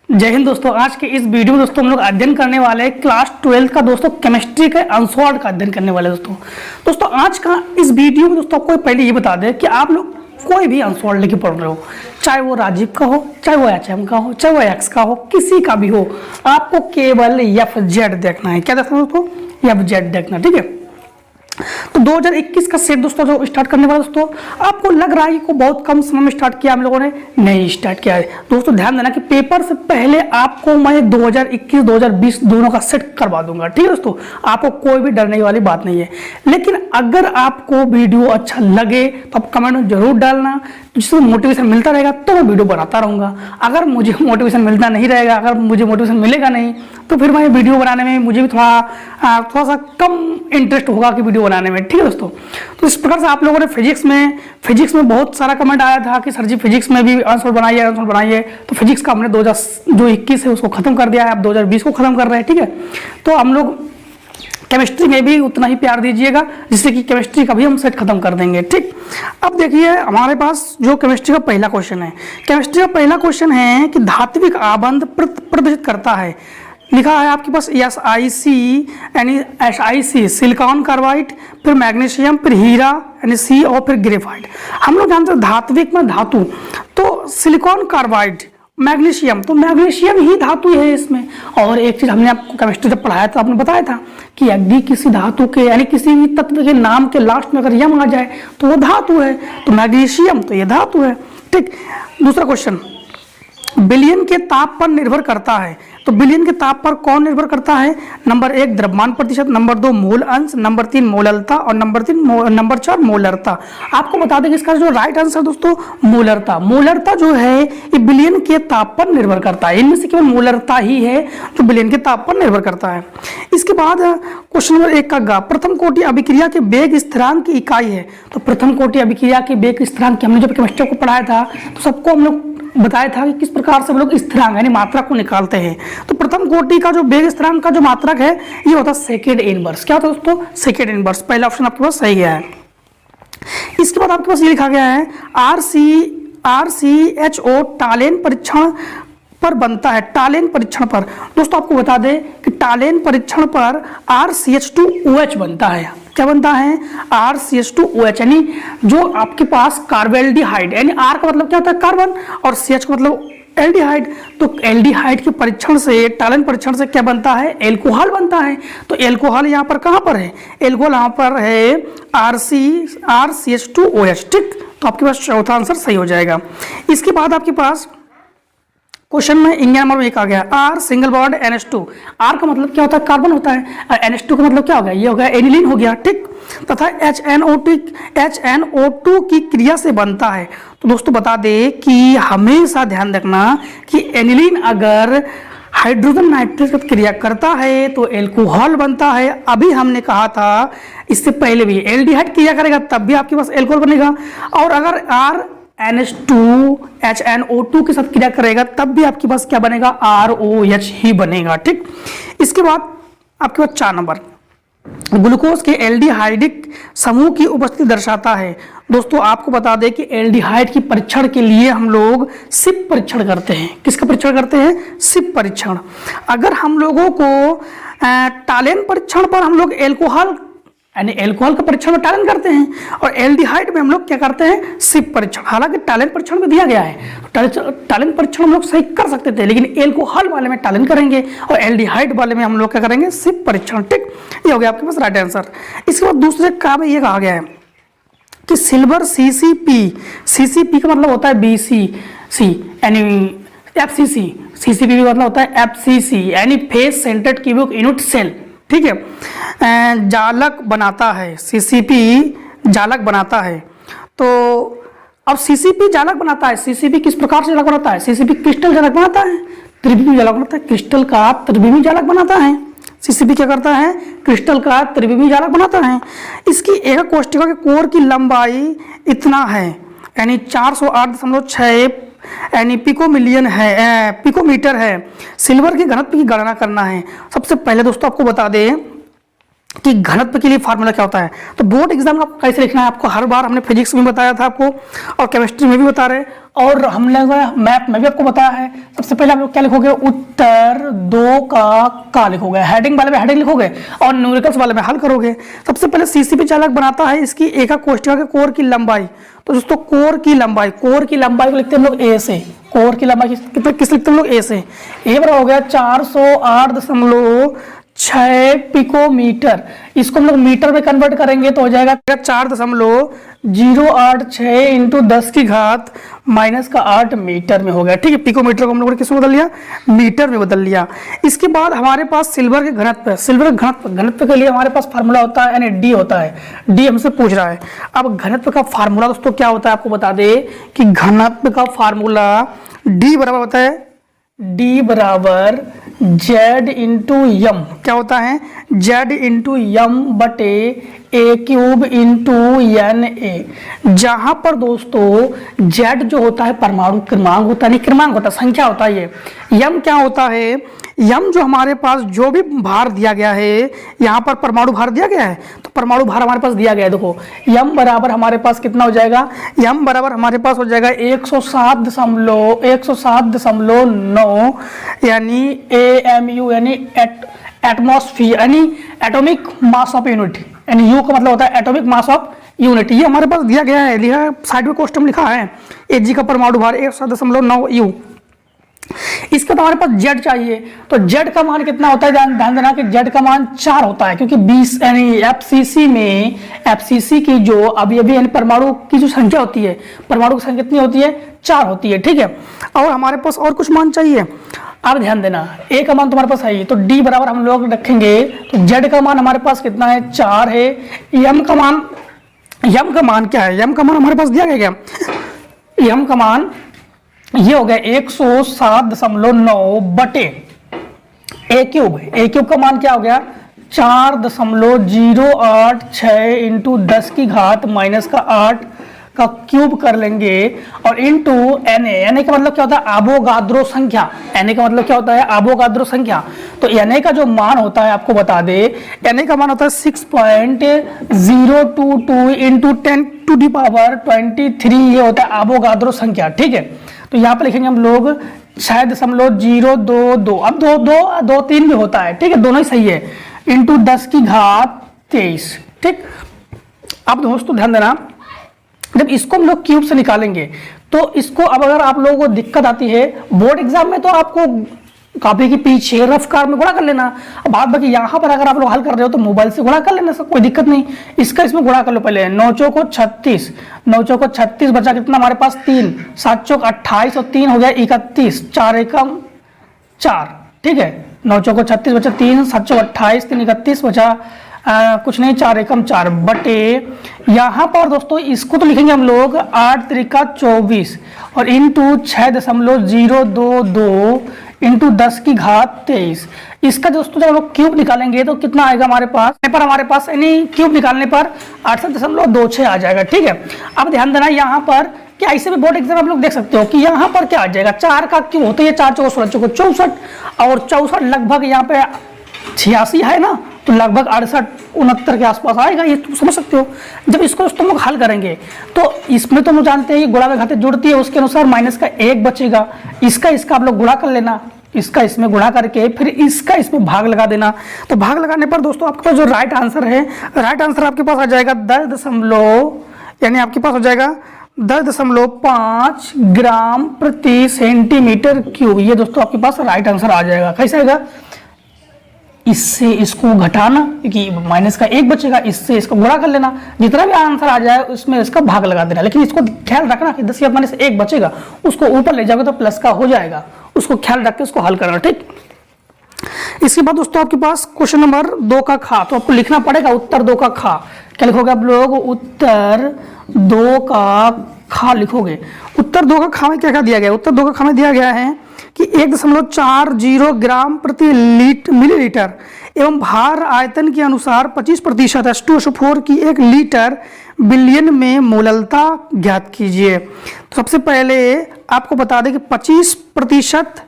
जय हिंद दोस्तों। आज के इस वीडियो में दोस्तों हम लोग अध्ययन करने वाले हैं क्लास 12 का दोस्तों केमिस्ट्री का अनसॉल्व्ड का अध्ययन करने वाले दोस्तों आज का इस वीडियो में दोस्तों आपको पहले ये बता दें कि आप लोग कोई भी अनसॉल्व्ड लेके पढ़ रहे हो, चाहे वो राजीव का हो, चाहे वो एचएम का हो, चाहे वो एक्स का हो, किसी का भी हो, आपको केवल FZ देखना है। क्या देखना है दोस्तों? FZ देखना, ठीक है। तो 2021 का सेट दोस्तों जो स्टार्ट करने वाला दोस्तों, आपको लग रहा है कि बहुत कम समय में स्टार्ट किया हम लोगों ने, नहीं स्टार्ट किया है दोस्तों। ध्यान देना कि पेपर से पहले आपको मैं 2021 2020 दोनों का सेट करवा दूंगा, ठीक है दोस्तों। आपको कोई भी डरने वाली बात नहीं है। लेकिन अगर आपको वीडियो अच्छा लगे तो आप कमेंट में जरूर डालना, जिससे मोटिवेशन मिलता रहेगा तो मैं वीडियो बनाता रहूँगा। अगर मुझे मोटिवेशन मिलता नहीं रहेगा, अगर मुझे मोटिवेशन मिलेगा नहीं, तो फिर मैं वीडियो बनाने में मुझे भी थोड़ा सा कम इंटरेस्ट होगा कि वीडियो बनाने में, ठीक है दोस्तों। तो इस प्रकार से आप लोगों ने फिजिक्स में बहुत सारा कमेंट आया था कि सर जी फिजिक्स में भी आंसर बनाइए। तो फिजिक्स का हमने 2021 है उसको खत्म कर दिया है, अब 2020 को खत्म कर रहे हैं, ठीक है। तो हम लोग केमिस्ट्री में भी उतना ही प्यार दीजिएगा, जिससे कि केमिस्ट्री का भी हम सेट खत्म कर देंगे, ठीक। अब देखिए हमारे पास जो केमिस्ट्री का पहला क्वेश्चन है, केमिस्ट्री का पहला क्वेश्चन है कि धात्विक आबंध प्रदर्शित करता है। लिखा है आपके पास SiC यानी SiC सिलिकॉन कार्बाइड, फिर मैग्नीशियम, फिर हीरा यानी C और फिर ग्रेफाइट। हम लोग जानते हैं धात्विक में धातु, तो सिलिकॉन कार्बाइड, मैग्नीशियम, तो मैग्नीशियम ही धातु है इसमें। और एक चीज हमने आपको केमिस्ट्री जब पढ़ाया था, आपने बताया था कि यदि किसी धातु के यानी किसी भी तत्व के नाम के लास्ट में अगर यम आ जाए तो वो धातु है, तो मैग्नीशियम तो ये धातु है, ठीक। दूसरा क्वेश्चन, विलयन के ताप पर निर्भर करता है। तो विलयन के ताप पर कौन निर्भर करता है? नंबर 1 द्रव्यमान प्रतिशत, नंबर 2 मोल अंश, नंबर 3 मोललता और नंबर 4 मोलरता। आपको बता दें कि इसका जो राइट आंसर दोस्तों मोलरता। मोलरता जो है ये विलयन के ताप पर निर्भर करता है। इनमें से केवल मोलरता ही है जो विलयन के ताप पर निर्भर करता है। इसके बाद क्वेश्चन नंबर 1 का गा, प्रथम कोटि अभिक्रिया के वेग स्थिरांक की इकाई है। तो प्रथम कोटि अभिक्रिया के वेग स्थिरांक हमने जब केमिस्ट्री को पढ़ाया था तो सबको हम लोग बताया था कि किस प्रकार से हम लोग स्थिरांक यानी मात्रा को निकालते हैं। तो प्रथम कोटि का जो वेग स्थिरांक का जो मात्रक है ये होता है सेकेंड इनवर्स। क्या होता है दोस्तों? Second inverse. पहला ऑप्शन आपके पास सही है। इसके बाद आपके पास ये लिखा गया है RCHO टालेन परीक्षण पर बनता है। टालेन परीक्षण पर दोस्तों आपको बता दें कि टालेन परीक्षण पर RCH2OH बनता है। क्या बनता है? RCH2OH यानी जो आपके पास कार्बेल्डिहाइड, यानी R का मतलब क्या होता है? कार्बन, और CH का मतलब एल्डिहाइड। तो एल्डिहाइड के परीक्षण से, टालेन परीक्षण से क्या बनता है? एल्कोहल बनता है। तो एल्कोहल यहाँ पर कहाँ पर है? एल्कोहल यहाँ पर है RCH2OH, ठीक। तो आपके पास चौथा आंसर सही हो जाएगा। इसके बाद आपके पास क्वेश्चन में इंडिया नंबर 1 आ गया, R single bond NH2। R का मतलब क्या होता है? कार्बन होता है। और NH2 का मतलब क्या हो गया? ये हो गया एनिलीन हो गया, ठीक। तथा HNO2 की क्रिया से बनता है। तो दोस्तों बता दें कि हमेशा ध्यान रखना कि एनिलीन अगर हाइड्रोजन नाइट्रेट की क्रिया करता है तो एल्कोहल बनता है। अभी हमने कहा था इससे पहले भी एल्डिहाइड क्रिया करेगा तब भी आपके पास एल्कोहल बनेगा, और अगर HNO2 के साथ क्रिया करेगा तब भी आपके पास क्या बनेगा? ROH ही बनेगा, ठीक। इसके बाद आपके पास 4 नंबर, ग्लूकोज के एल्डिहाइडिक समूह की उपस्थिति दर्शाता है। दोस्तों आपको बता दें कि एल्डिहाइड की परीक्षण के लिए हम लोग सिप परीक्षण करते हैं। किसका परीक्षण करते हैं? सिप परीक्षण। अगर हम लोगों को टालेन परीक्षण पर हम लोग एल्कोहल यानी एल्कोहल का परीक्षण में टालेन करते हैं, और एल्डिहाइड में हम लोग क्या करते हैं? सिप परीक्षण। हालांकि टालेन परीक्षण में दिया गया है, टालेन परीक्षण हम लोग सही कर सकते थे, लेकिन एल्कोहल वाले में टालेन करेंगे और एल्डिहाइड वाले में हम लोग क्या करेंगे? सिप परीक्षण, ठीक। ये हो गया आपके पास राइट आंसर। इसके बाद दूसरे का में ये कहा गया है कि सिल्वर CCP का मतलब होता है BCC यानी FCC, CCP का मतलब होता है FCC यानी face centred cubic unit cell, ठीक है। जालक बनाता है, CCP जालक बनाता है। तो अब CCP जालक बनाता है, CCP किस प्रकार से जालक बनाता है? CCP क्रिस्टल जालक बनाता है, त्रिविमी जालक बनाता है, क्रिस्टल का त्रिविमी जालक बनाता है। CCP क्या करता है? क्रिस्टल का त्रिविमी जालक बनाता है। इसकी एक कोष्ठिका के कोर की लंबाई इतना है, यानी 408.6 यानी पिकोमीटर है। सिल्वर के घनत्व की गणना करना है। सबसे पहले दोस्तों आपको बता दें कि घनत्व के लिए फार्मूला क्या होता है। तो बोर्ड एग्जाम में आपको कैसे लिखना है, आपको हर बार हमने फिजिक्स में बताया था आपको, और केमिस्ट्री में भी बता रहे हैं, और हम लोग मैप में भी आपको बताया है। सबसे पहले आप लोग क्या लिखोगे, उत्तर 2 का लिखोगे, हेडिंग वाले में हेडिंग लिखोगे और न्यूमेरिकल्स वाले में हल करोगे। सबसे पहले सीसीपी चालक बनाता है इसकी एका कोष्ठिका के कोर की लंबाई। तो दोस्तों कोर की लंबाई को लिखते हैं हम लोग ए से। कोर की लंबाई किस लिखते हैं हम लोग ए से। ए बराबर हो गया 408.6 पिकोमीटर। इसको हम लोग मीटर में कन्वर्ट करेंगे तो हो जाएगा 4.086 इंटू 10 की घात -8 मीटर में हो गया। ठीक है, पिकोमीटर को हम लोगों ने किस में बदल लिया, मीटर में बदल लिया। इसके बाद हमारे पास सिल्वर के घनत्व, घनत्व के लिए हमारे पास फार्मूला होता है, यानी डी होता है। डी हमसे पूछ रहा है। अब घनत्व का फार्मूला दोस्तों क्या होता है, आपको बता दे कि घनत्व का फार्मूला डी बराबर होता है, डी बराबर जेड इंटू यम। क्या होता है, जेड इंटू यम बटे ए क्यूब इंटू एन ए। जहां पर दोस्तों जेड जो होता है परमाणु क्रमांक होता है, नहीं क्रमांक होता है, संख्या होता है। ये यम क्या होता है, यम जो हमारे पास जो भी भार दिया गया है, यहाँ पर परमाणु भार दिया गया है तो परमाणु भार हमारे पास दिया गया है। देखो यम बराबर हमारे पास कितना हो जाएगा, यम बराबर हमारे पास हो जाएगा 107.9 यानी AMU यानी एटमॉस्फेयर यानी एटॉमिक मास ऑफ यूनिट, यानी यू का मतलब होता है एटॉमिक मास ऑफ यूनिट। ये हमारे पास दिया गया है, लिखा साइड में क्वेश्चन लिखा है Hg का परमाणु भार 107.9 यू। इसके बाद हमारे पास जेड चाहिए, तो जेड का मान कितना होता है, ध्यान देना कि जेड का मान 4 होता है, क्योंकि 20 यानी एफसीसी की जो अभी यानी परमाणु की जो संख्या होती है, परमाणु की संख्या कितनी होती है, 4 होती है। ठीक है, और हमारे पास और कुछ मान चाहिए। अब ध्यान देना ए का मान तुम्हारे पास है, तो डी बराबर हम लोग रखेंगे, तो जेड का मान हमारे पास कितना है, 4 है। यम का मान क्या है, यम का मान हमारे पास दिया गया, यम का मान ये हो गया 107.9 बटे ए क्यूब का मान क्या हो गया 4.086 इंटू 10 की घात -8 का क्यूब कर लेंगे और इंटू Na का मतलब क्या होता है, आवोगाद्रो संख्या। Na का मतलब क्या होता है, आवोगाद्रो संख्या। तो Na का जो मान होता है आपको बता दे, Na का मान होता है 6.022 इंटू 10⁻23, ये होता है आवोगाद्रो संख्या। ठीक है, तो यहाँ पे लिखेंगे हम लोग 6.022, अब 2 3 भी होता है, ठीक है, दोनों ही सही है, इंटू 10 की घात 23। ठीक, अब दोस्तों ध्यान देना, जब इसको हम लोग क्यूब से निकालेंगे तो इसको, अब अगर आप लोगों को दिक्कत आती है बोर्ड एग्जाम में तो आपको कॉपी के पीछे रफ कार में गुणा कर लेना। अब बात बाकी यहाँ पर अगर आप लोग हल कर रहे हो तो मोबाइल से गुणा कर लेना, सब कोई दिक्कत नहीं। इसका इसमें गुणा कर लो पहले, 9 चौको 36, 9 चौको 36 बचा कितना हमारे पास 3, 7 चौक 28 और 3 हो गया 31, 4 एकम 4। ठीक है, 9 चौको 36 बचा 3, 7 चौक 28, 3 31 बचा कुछ नहीं, 4 एकम 4 बटे, यहाँ पर दोस्तों इसको तो लिखेंगे हम लोग 8 त्रिका 24 और इंटू 6.022 इंटू 10 की घात 23। इसका दोस्तों जब हम लोग क्यूब निकालेंगे तो कितना आएगा हमारे पास यानी क्यूब निकालने पर 68.26 आ जाएगा। ठीक है, अब ध्यान देना यहाँ पर क्या, ऐसे भी बोर्ड एग्जाम आप लोग देख सकते हो कि यहाँ पर क्या आ जाएगा, 4 का क्यूब होता है 4 चौको 16 चौको 64 और 64 लगभग यहाँ पे 86 है ना, तो लगभग 68-69 के आसपास आएगा, ये तुम समझ सकते हो। जब इसको दोस्तों हम लोग हल करेंगे तो इसमें तो हम जानते हैं गुणा में घातें जुड़ती है, उसके अनुसार माइनस का 1 बचेगा, इसका आप लोग गुणा कर लेना, इसका इसमें गुणा करके फिर इसका इसमें भाग लगा देना। तो भाग लगाने पर दोस्तों आपके पास जो राइट आंसर है, राइट आंसर आपके पास आ जाएगा 10 यानी आपके पास हो जाएगा 10.5 ग्राम प्रति सेंटीमीटर क्यूब। ये दोस्तों आपके पास राइट आंसर आ जाएगा। कैसे आएगा, इससे इसको घटाना क्योंकि माइनस का 1 बचेगा, इससे इसको गुणा कर लेना, जितना भी आंसर आ जाए उसमें इसका भाग लगा देना। लेकिन इसको ख्याल रखना कि 10 माइनस 1 बचेगा, उसको ऊपर ले जाओगे तो प्लस का हो जाएगा, उसको ख्याल रख के उसको हल करना। ठीक, इसके बाद दोस्तों आपके पास क्वेश्चन नंबर 2 का खा, तो आपको लिखना पड़ेगा उत्तर 2 का खा। क्या लिखोगे आप लोग, उत्तर 2 का खा लिखोगे। उत्तर 2 का खा में क्या क्या दिया गया, उत्तर 2 का खा में दिया गया है कि 1.40 ग्राम प्रति मिलीलीटर एवं भार आयतन के अनुसार 25% H2SO4 की 1 लीटर बिलियन में मोललता ज्ञात कीजिए। तो सबसे पहले आपको बता दें कि 25%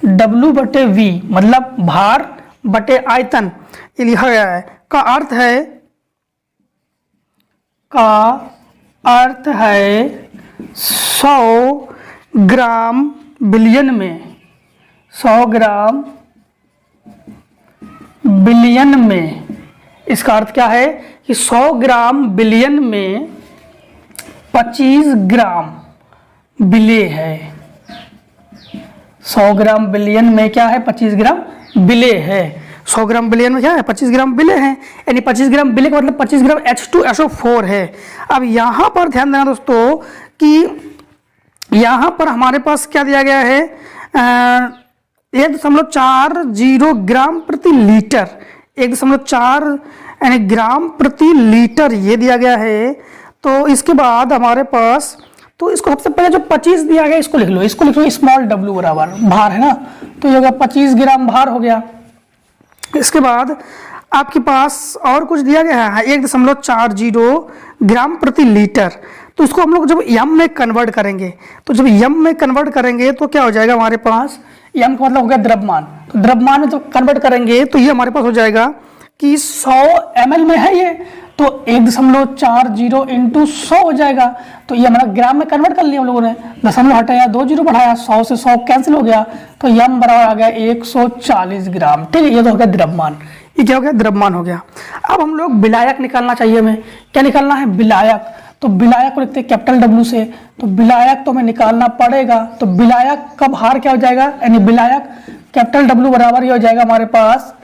W/V मतलब भार बटे आयतन, ये लिखा गया है, का का अर्थ है 100 ग्राम बिलियन में, 100 ग्राम बिलियन में। इसका अर्थ क्या है कि 100 ग्राम बिलियन में 25 ग्राम बिले है। 100 ग्राम बिलियन में क्या है? 25 ग्राम बिले है। 100 ग्राम बिलियन में क्या है? 25 ग्राम बिले हैं, यानी 25 ग्राम बिले का मतलब 25 ग्राम H2SO4 है। अब यहाँ पर ध्यान देना दोस्तों कि यहाँ पर हमारे पास क्या दिया गया है? 1.40 ग्राम प्रति लीटर, 1.4 यानी ग्राम प्रति लीटर ये दिया गया है। तो इसके बाद हमारे पास, तो इसको सबसे पहले जो 25 दिया गया इसको लिख लो, इसको लिख लो स्मॉल w बराबर भार है ना, तो ये होगा 25 ग्राम भार हो गया। इसके बाद आपके पास और कुछ दिया गया है 1.40 ग्राम प्रति लीटर, तो इसको हम लोग जब यम में कन्वर्ट करेंगे, तो जब यम में कन्वर्ट करेंगे तो क्या हो जाएगा हमारे पास? यम का मतलब हो गया द्रव्यमान, तो द्रव्यमान में जब कन्वर्ट करेंगे तो ये हमारे पास हो जाएगा कि 100 ml में है ये, तो 1.40 इंटू 100 हो जाएगा। तो ये हमारा ग्राम में कन्वर्ट कर लिया हम लोगों ने, दशमलव हटाया, 2 जीरो बढ़ाया, 100 से 100 कैंसिल हो गया, तो यम बराबर आ गया 140 ग्राम। ठीक है, ये तो हो गया द्रव्यमान, ये क्या हो गया? द्रव्यमान हो गया। अब हम लोग विलायक निकालना चाहिए हमें, क्या निकालना है? विलायक। तो विलायक को लिखते हैं कैपिटल W से, तो विलायक तो हमें निकालना पड़ेगा। तो विलायक का भार क्या हो जाएगा? यानी विलायक कैपिटल W बराबर ये हो जाएगा हमारे पास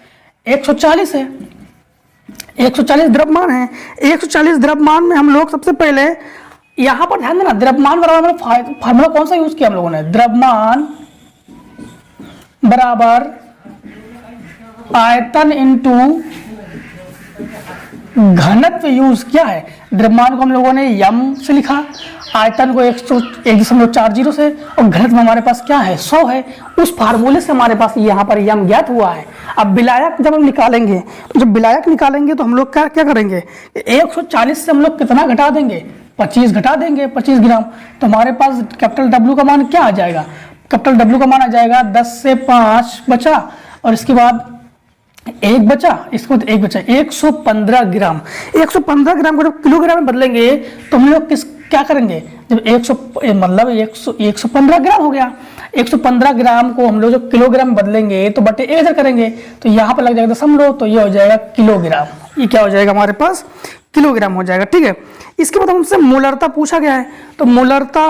140 है, 140 द्रव्यमान है। 140 द्रव्यमान में हम लोग सबसे पहले यहां पर ध्यान देना, द्रव्यमान बराबर फार्मूला कौन सा यूज किया हम लोगों ने? द्रव्यमान बराबर आयतन इंटू घनत्व यूज किया है। द्रव्यमान को हम लोगों ने यम से लिखा, आयतन को 1.40 से, और घनत्व हमारे पास क्या है? 100 है। उस फार्मूले से हमारे पास यहाँ पर यम ज्ञात हुआ है। अब विलायक जब हम निकालेंगे, तो जब विलायक निकालेंगे तो हम लोग क्या क्या करेंगे? 140 से हम लोग कितना घटा देंगे? 25 घटा देंगे, 25 ग्राम। तो हमारे पास कैपिटल W का मान क्या आ जाएगा? कैपिटल W का मान आ जाएगा 10 से 5 बचा, और इसके बाद 1 बचा, इसको 1 बचा, 115 ग्राम। 115 ग्राम को जब किलोग्राम में बदलेंगे तो हम लोग क्या करेंगे? जब 115 ग्राम हो गया, 115 ग्राम को हम लोग जब किलोग्राम में बदलेंगे तो बटे 1 करेंगे, तो यहाँ पर लग जाएगा दशमलव, तो ये हो जाएगा किलोग्राम। ये क्या हो जाएगा हमारे पास? किलोग्राम हो जाएगा। ठीक है, इसके बाद हमसे मोलरता पूछा गया है, तो मोलरता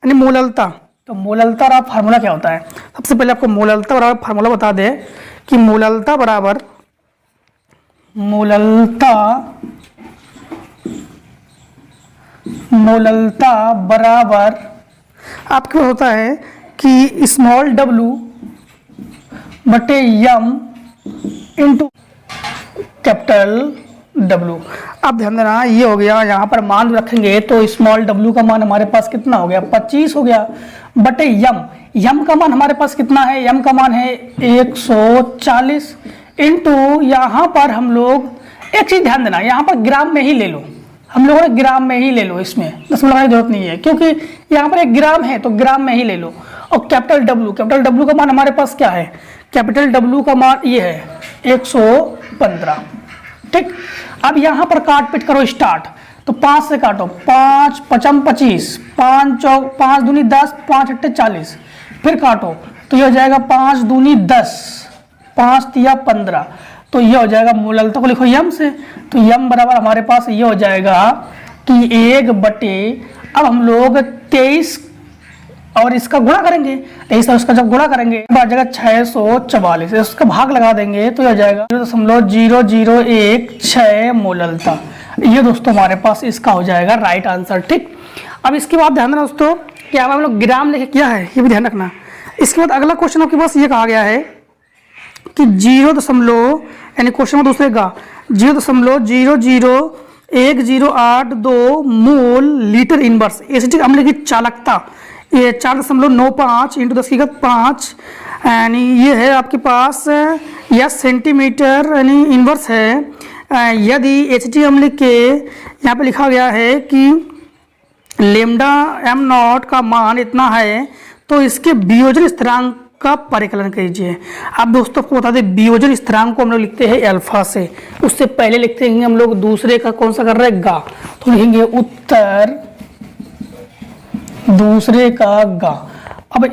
यानी मोललता, तो मोललता का फार्मूला क्या होता है? सबसे पहले आपको मोललता बराबर फार्मूला बता दें कि मोललता बराबर आपके पास होता है कि स्मॉल w बटे यम इंटू कैपिटल W। अब ध्यान देना, ये हो गया, यहाँ पर मान रखेंगे तो स्मॉल w का मान हमारे पास कितना हो गया? 25 हो गया, बटे यम का मान हमारे पास कितना है? यम का मान है 140 इंटू, यहाँ पर हम लोग एक चीज ध्यान देना, यहाँ पर ग्राम में ही ले लो, हम लोगों ने ग्राम में ही ले लो, इसमें दशमलव लगाने की जरूरत नहीं है, क्योंकि यहाँ पर 1 ग्राम है तो ग्राम में ही ले लो। और कैपिटल W का मान हमारे पास क्या है? कैपिटल W का मान ये है 115। ठीक, अब यहाँ पर काट पीट करो स्टार्ट, तो 5 से काटो, 5 पचम 25, 5 दूनी 10, 5 अट्ठे 40, फिर काटो तो ये हो जाएगा 5 दूनी 10, 5 तिया 15, तो ये हो जाएगा मोललता को लिखो यम से, तो यम बराबर हमारे पास ये हो जाएगा कि 1 बटे, अब हम लोग 23 और इसका गुणा करेंगे, 23 और इसका जब गुणा करेंगे आ जाएगा 644, इसका भाग लगा देंगे तो ये हो जाएगा 0.0016 मोललता। ये दोस्तों हमारे पास इसका हो जाएगा राइट आंसर। ठीक, अब इसके बाद ध्यान रखना दोस्तों कि हम लोग ग्राम लेके किया है, ये भी ध्यान रखना। इसके बाद अगला क्वेश्चन आपके पास ये कहा गया है कि 0 यानी क्वेश्चन दूसरे का 0.00108 मोल लीटर इनवर्स एसिटिक अम्ल की चालकता, ये 4.95 इंटू 10⁵ यानी ये है आपके पास या सेंटीमीटर यानी इनवर्स है। यदि एसिटिक अम्ल के यहाँ पे लिखा गया है कि लेमडा m0 का मान इतना है, तो इसके वियोजन स्थिरांक का परिकलन कीजिए। अब दोस्तों आपको बता दें वियोजन स्थिरांक को हम लोग लिखते हैं अल्फा से, उससे पहले लिखते हैं हम लोग दूसरे का कौन सा कर रहे हैं गा, तो लिखेंगे उत्तर दूसरे का गा। अब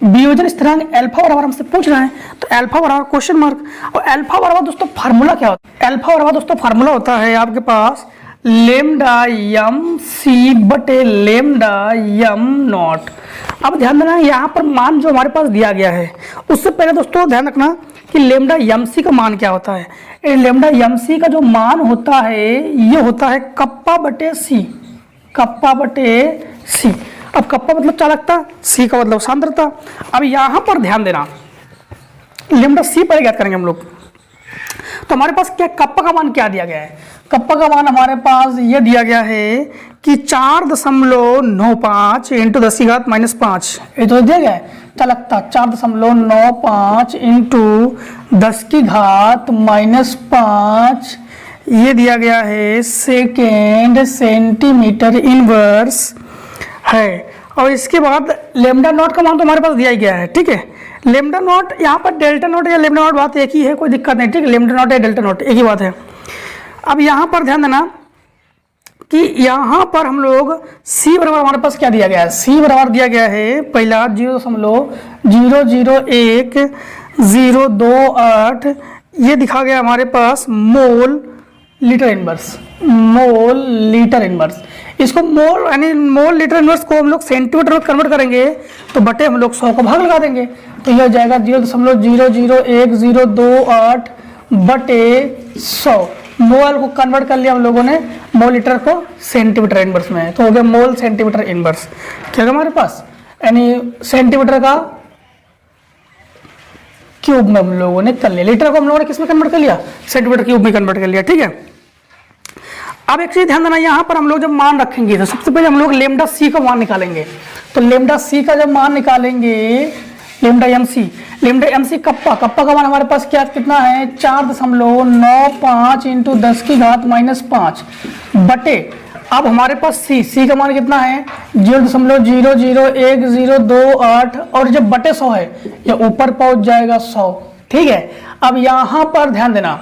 वियोजन स्थिरांक अल्फा बराबर हमसे पूछ रहे हैं, तो अल्फा बराबर क्वेश्चन मार्क, और अल्फा बराबर दोस्तों फार्मूला क्या होता है? अल्फा बराबर दोस्तों फार्मूला होता है आपके पास लेमडा यम सी बटे लेमडा यम नॉट। अब ध्यान देना यहाँ पर मान जो हमारे पास दिया गया है, उससे पहले दोस्तों ध्यान रखना कि लेमडा यम सी का मान क्या होता है। लेमडा यम सी का जो मान होता है ये होता है कप्पा बटे सी, कप्पा बटे सी। अब कप्पा मतलब चालकता, सी का मतलब सांद्रता। अब यहाँ पर ध्यान देना लेमडा सी पहले ज्ञात करेंगे हम लोग, तो हमारे पास क्या कप्पा का मान क्या दिया गया है? कप्पा का मान हमारे पास ये दिया गया है कि 4.95 इंटू 10⁻⁻5, ये तो दिया गया है चालकता 4.95 इंटू 10⁻⁻5 ये दिया गया है सेकेंड सेंटीमीटर इनवर्स है। और इसके बाद लेमडा नॉट का मान तो हमारे पास दिया ही गया है, ठीक है। लेमडा नॉट यहाँ पर डेल्टा नॉट या लेमडा नॉट बात एक ही है, कोई दिक्कत नहीं, ठीक है। लेमडा नॉट या डेल्टा नॉट एक ही बात है। अब यहाँ पर ध्यान देना कि यहाँ पर हम लोग सी बराबर हमारे पास क्या दिया गया है? सी बराबर दिया गया है पहला 0.001/028 ये दिखा गया हमारे पास mole litre inverse, mole litre inverse. इसको मोल यानी मोल लीटर इनवर्स को हम लोग सेंटीमीटर में कन्वर्ट करेंगे तो बटे हम लोग 100 का भाग लगा देंगे, तो यह हो जाएगा 0.001/028 बटे 100। मोल को कन्वर्ट कर लिया हम लोगों ने मोल लीटर को सेंटीमीटर इनवर्स में, तो हो गया मोल सेंटीमीटर इनवर्स। क्या है हमारे पास यानी सेंटीमीटर का क्यूब में हम लोगों ने कर लिया, लीटर को हम लोगों ने किस में कन्वर्ट कर लिया? सेंटीमीटर क्यूब में कन्वर्ट कर लिया, ठीक है। अब एक चीज ध्यान देना, यहाँ पर हम लोग जब मान रखेंगे तो सबसे पहले हम लोग लेमडा सी का मान निकालेंगे। तो लेमडा सी का जब मान निकालेंगे लेमडा एम सी कप्पा का मान हमारे पास क्या कितना है? 4.95 इंटू 10⁻⁻5 बटे, अब हमारे पास सी का मान कितना है? 0.001/028 और जब बटे 100 है ये ऊपर पहुंच जाएगा 100, ठीक है। अब यहाँ पर ध्यान देना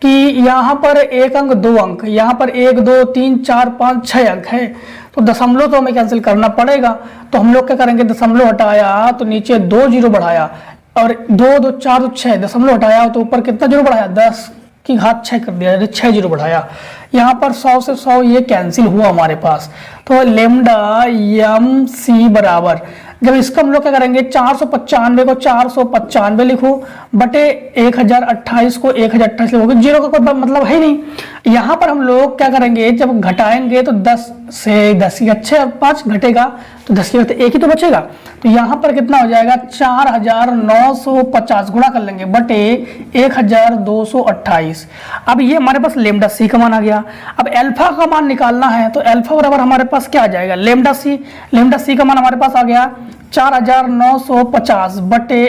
कि यहाँ पर एक अंक दो अंक, यहाँ पर 1 2 3 4 5 6 अंक है, तो दशमलव तो हमें कैंसिल करना पड़ेगा। तो हम लोग क्या करेंगे? दशमलव हटाया तो नीचे 2 जीरो बढ़ाया, और 2 2 4 6 दशमलव हटाया तो ऊपर कितना जीरो बढ़ाया? 10⁻6 कर दिया, 6 जीरो बढ़ाया। यहाँ पर 100 से 100 ये कैंसिल हुआ हमारे पास, तो लेमडा यम सी बराबर, जब इसका हम लोग क्या करेंगे? 495 को 495 लिखो बटे 1028 को 1028 लिखोगे, जीरो का कोई मतलब है नहीं। यहाँ पर हम लोग क्या करेंगे? जब घटाएंगे तो 10 से 10 की 5 घटेगा तो 10 की 1 ही तो बचेगा, तो यहाँ पर कितना हो जाएगा? 4950 गुणा कर लेंगे बटे 1228। अब ये हमारे पास लेमडा सी का मान आ गया। अब अल्फा का मान निकालना है, तो अल्फा बराबर हमारे पास क्या आ जाएगा? लेमडा सी का मान हमारे पास आ गया 4950 बटे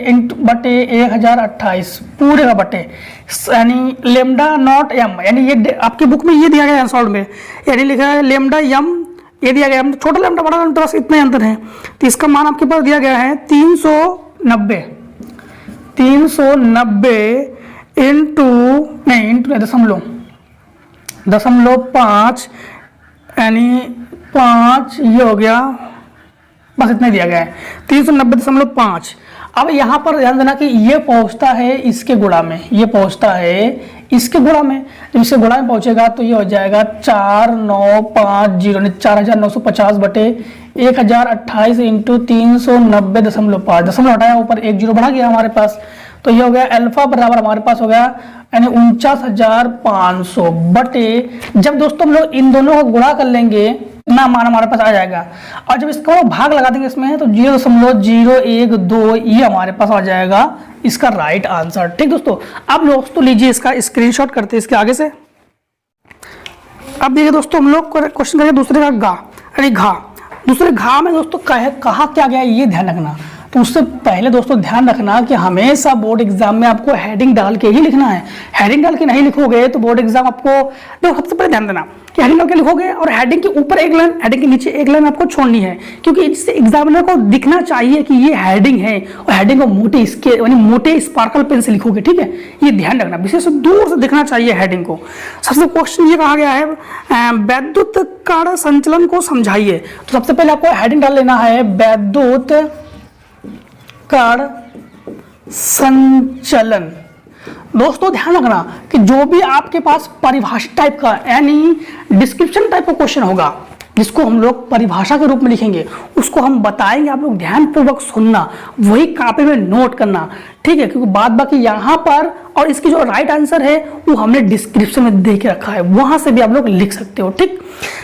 1028 पूरे का बटे, यानी लेमडा नॉट एम, यानी ये आपकी बुक में ये दिया गया है आंसर में, यानी लिखा है लेमडा एम ये दिया गया है, छोटा लेमडा बड़ा लेमडा बस इतना ही अंतर है। तो इसका मान आपके पास दिया गया है 390 इंटू दशमलव 5 यानी 5 ये हो गया, बस इतना दिया गया है 390.5। अब यहाँ पर ध्यान देना कि ये पहुँचता है इसके गुणा में, ये पहुँचता है इसके गुणा में, जब इसके गुणा में पहुँचेगा तो ये हो जाएगा 4950 4950 बटे 1028 इंटू 390.5, दशमलव हटाया ऊपर 1 जीरो बढ़ा गया हमारे पास, तो ये हो गया अल्फा बराबर हमारे पास हो गया यानी 49,500 बटे, जब दोस्तों हम लोग इन दोनों को गुणा कर लेंगे ना मान हमारे पास आ जाएगा, और जब इसका भाग लगा देंगे इसमें तो 0.012 ये हमारे पास आ जाएगा इसका राइट आंसर। ठीक दोस्तों, अब दोस्तों लीजिए इसका स्क्रीनशॉट करते हैं इसके आगे से। अब देखिए दोस्तों हम लोग क्वेश्चन करेंगे दूसरे का गा यानी घा, दूसरे घा में दोस्तों कहा क्या गया ये ध्यान रखना। तो उससे पहले दोस्तों ध्यान रखना कि हमेशा बोर्ड एग्जाम में आपको हेडिंग डाल के ही लिखना है। हेडिंग डाल के नहीं लिखोगे तो बोर्ड एग्जाम आपको, देखो सबसे पहले ध्यान देना कि हेडिंग डाल के लिखोगे और हेडिंग के ऊपर एक लाइन, हेडिंग के नीचे एक लाइन आपको छोड़नी है, क्योंकि इससे एग्जामिनर को दिखना चाहिए कि ये हेडिंग है, और हेडिंग को मोटे इसके यानी मोटे स्पार्कल पेन से लिखोगे, ठीक है, ये ध्यान रखना, विशेष दूर से दिखना चाहिए हेडिंग को। सबसे क्वेश्चन ये कहा गया है वैद्युत कण संचलन को समझाइए। तो सबसे पहले आपको हेडिंग डाल लेना है वैद्युत कण संचलन। दोस्तों ध्यान रखना कि जो भी आपके पास परिभाषा टाइप का यानी डिस्क्रिप्शन टाइप का क्वेश्चन होगा, जिसको हम लोग परिभाषा के रूप में लिखेंगे, उसको हम बताएंगे, आप लोग ध्यानपूर्वक सुनना, वही कॉपी में नोट करना, ठीक है, क्योंकि बाद बाकी यहाँ पर और इसकी जो राइट आंसर है वो हमने डिस्क्रिप्शन में दे के रखा है, वहां से भी आप लोग लिख सकते हो, ठीक।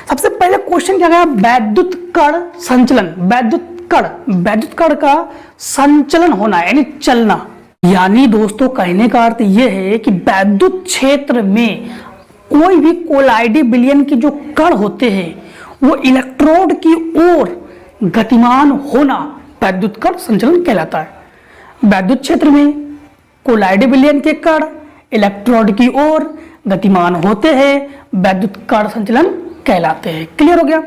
सबसे पहले क्वेश्चन क्या गया, वैद्युत कण संचलन, वैद्युत कण का संचलन होना यानी चलना, यानी दोस्तों कहने का अर्थ यह है कि वैद्युत क्षेत्र में कोई भी कोलाइडी विलयन के जो कण होते हैं वो इलेक्ट्रोड की ओर गतिमान होना वैद्युत कण संचलन कहलाता है। वैद्युत क्षेत्र में कोलाइडी विलयन के कण इलेक्ट्रोड की ओर गतिमान होते हैं, वैद्युत कण संचलन कहलाते हैं। क्लियर हो गया?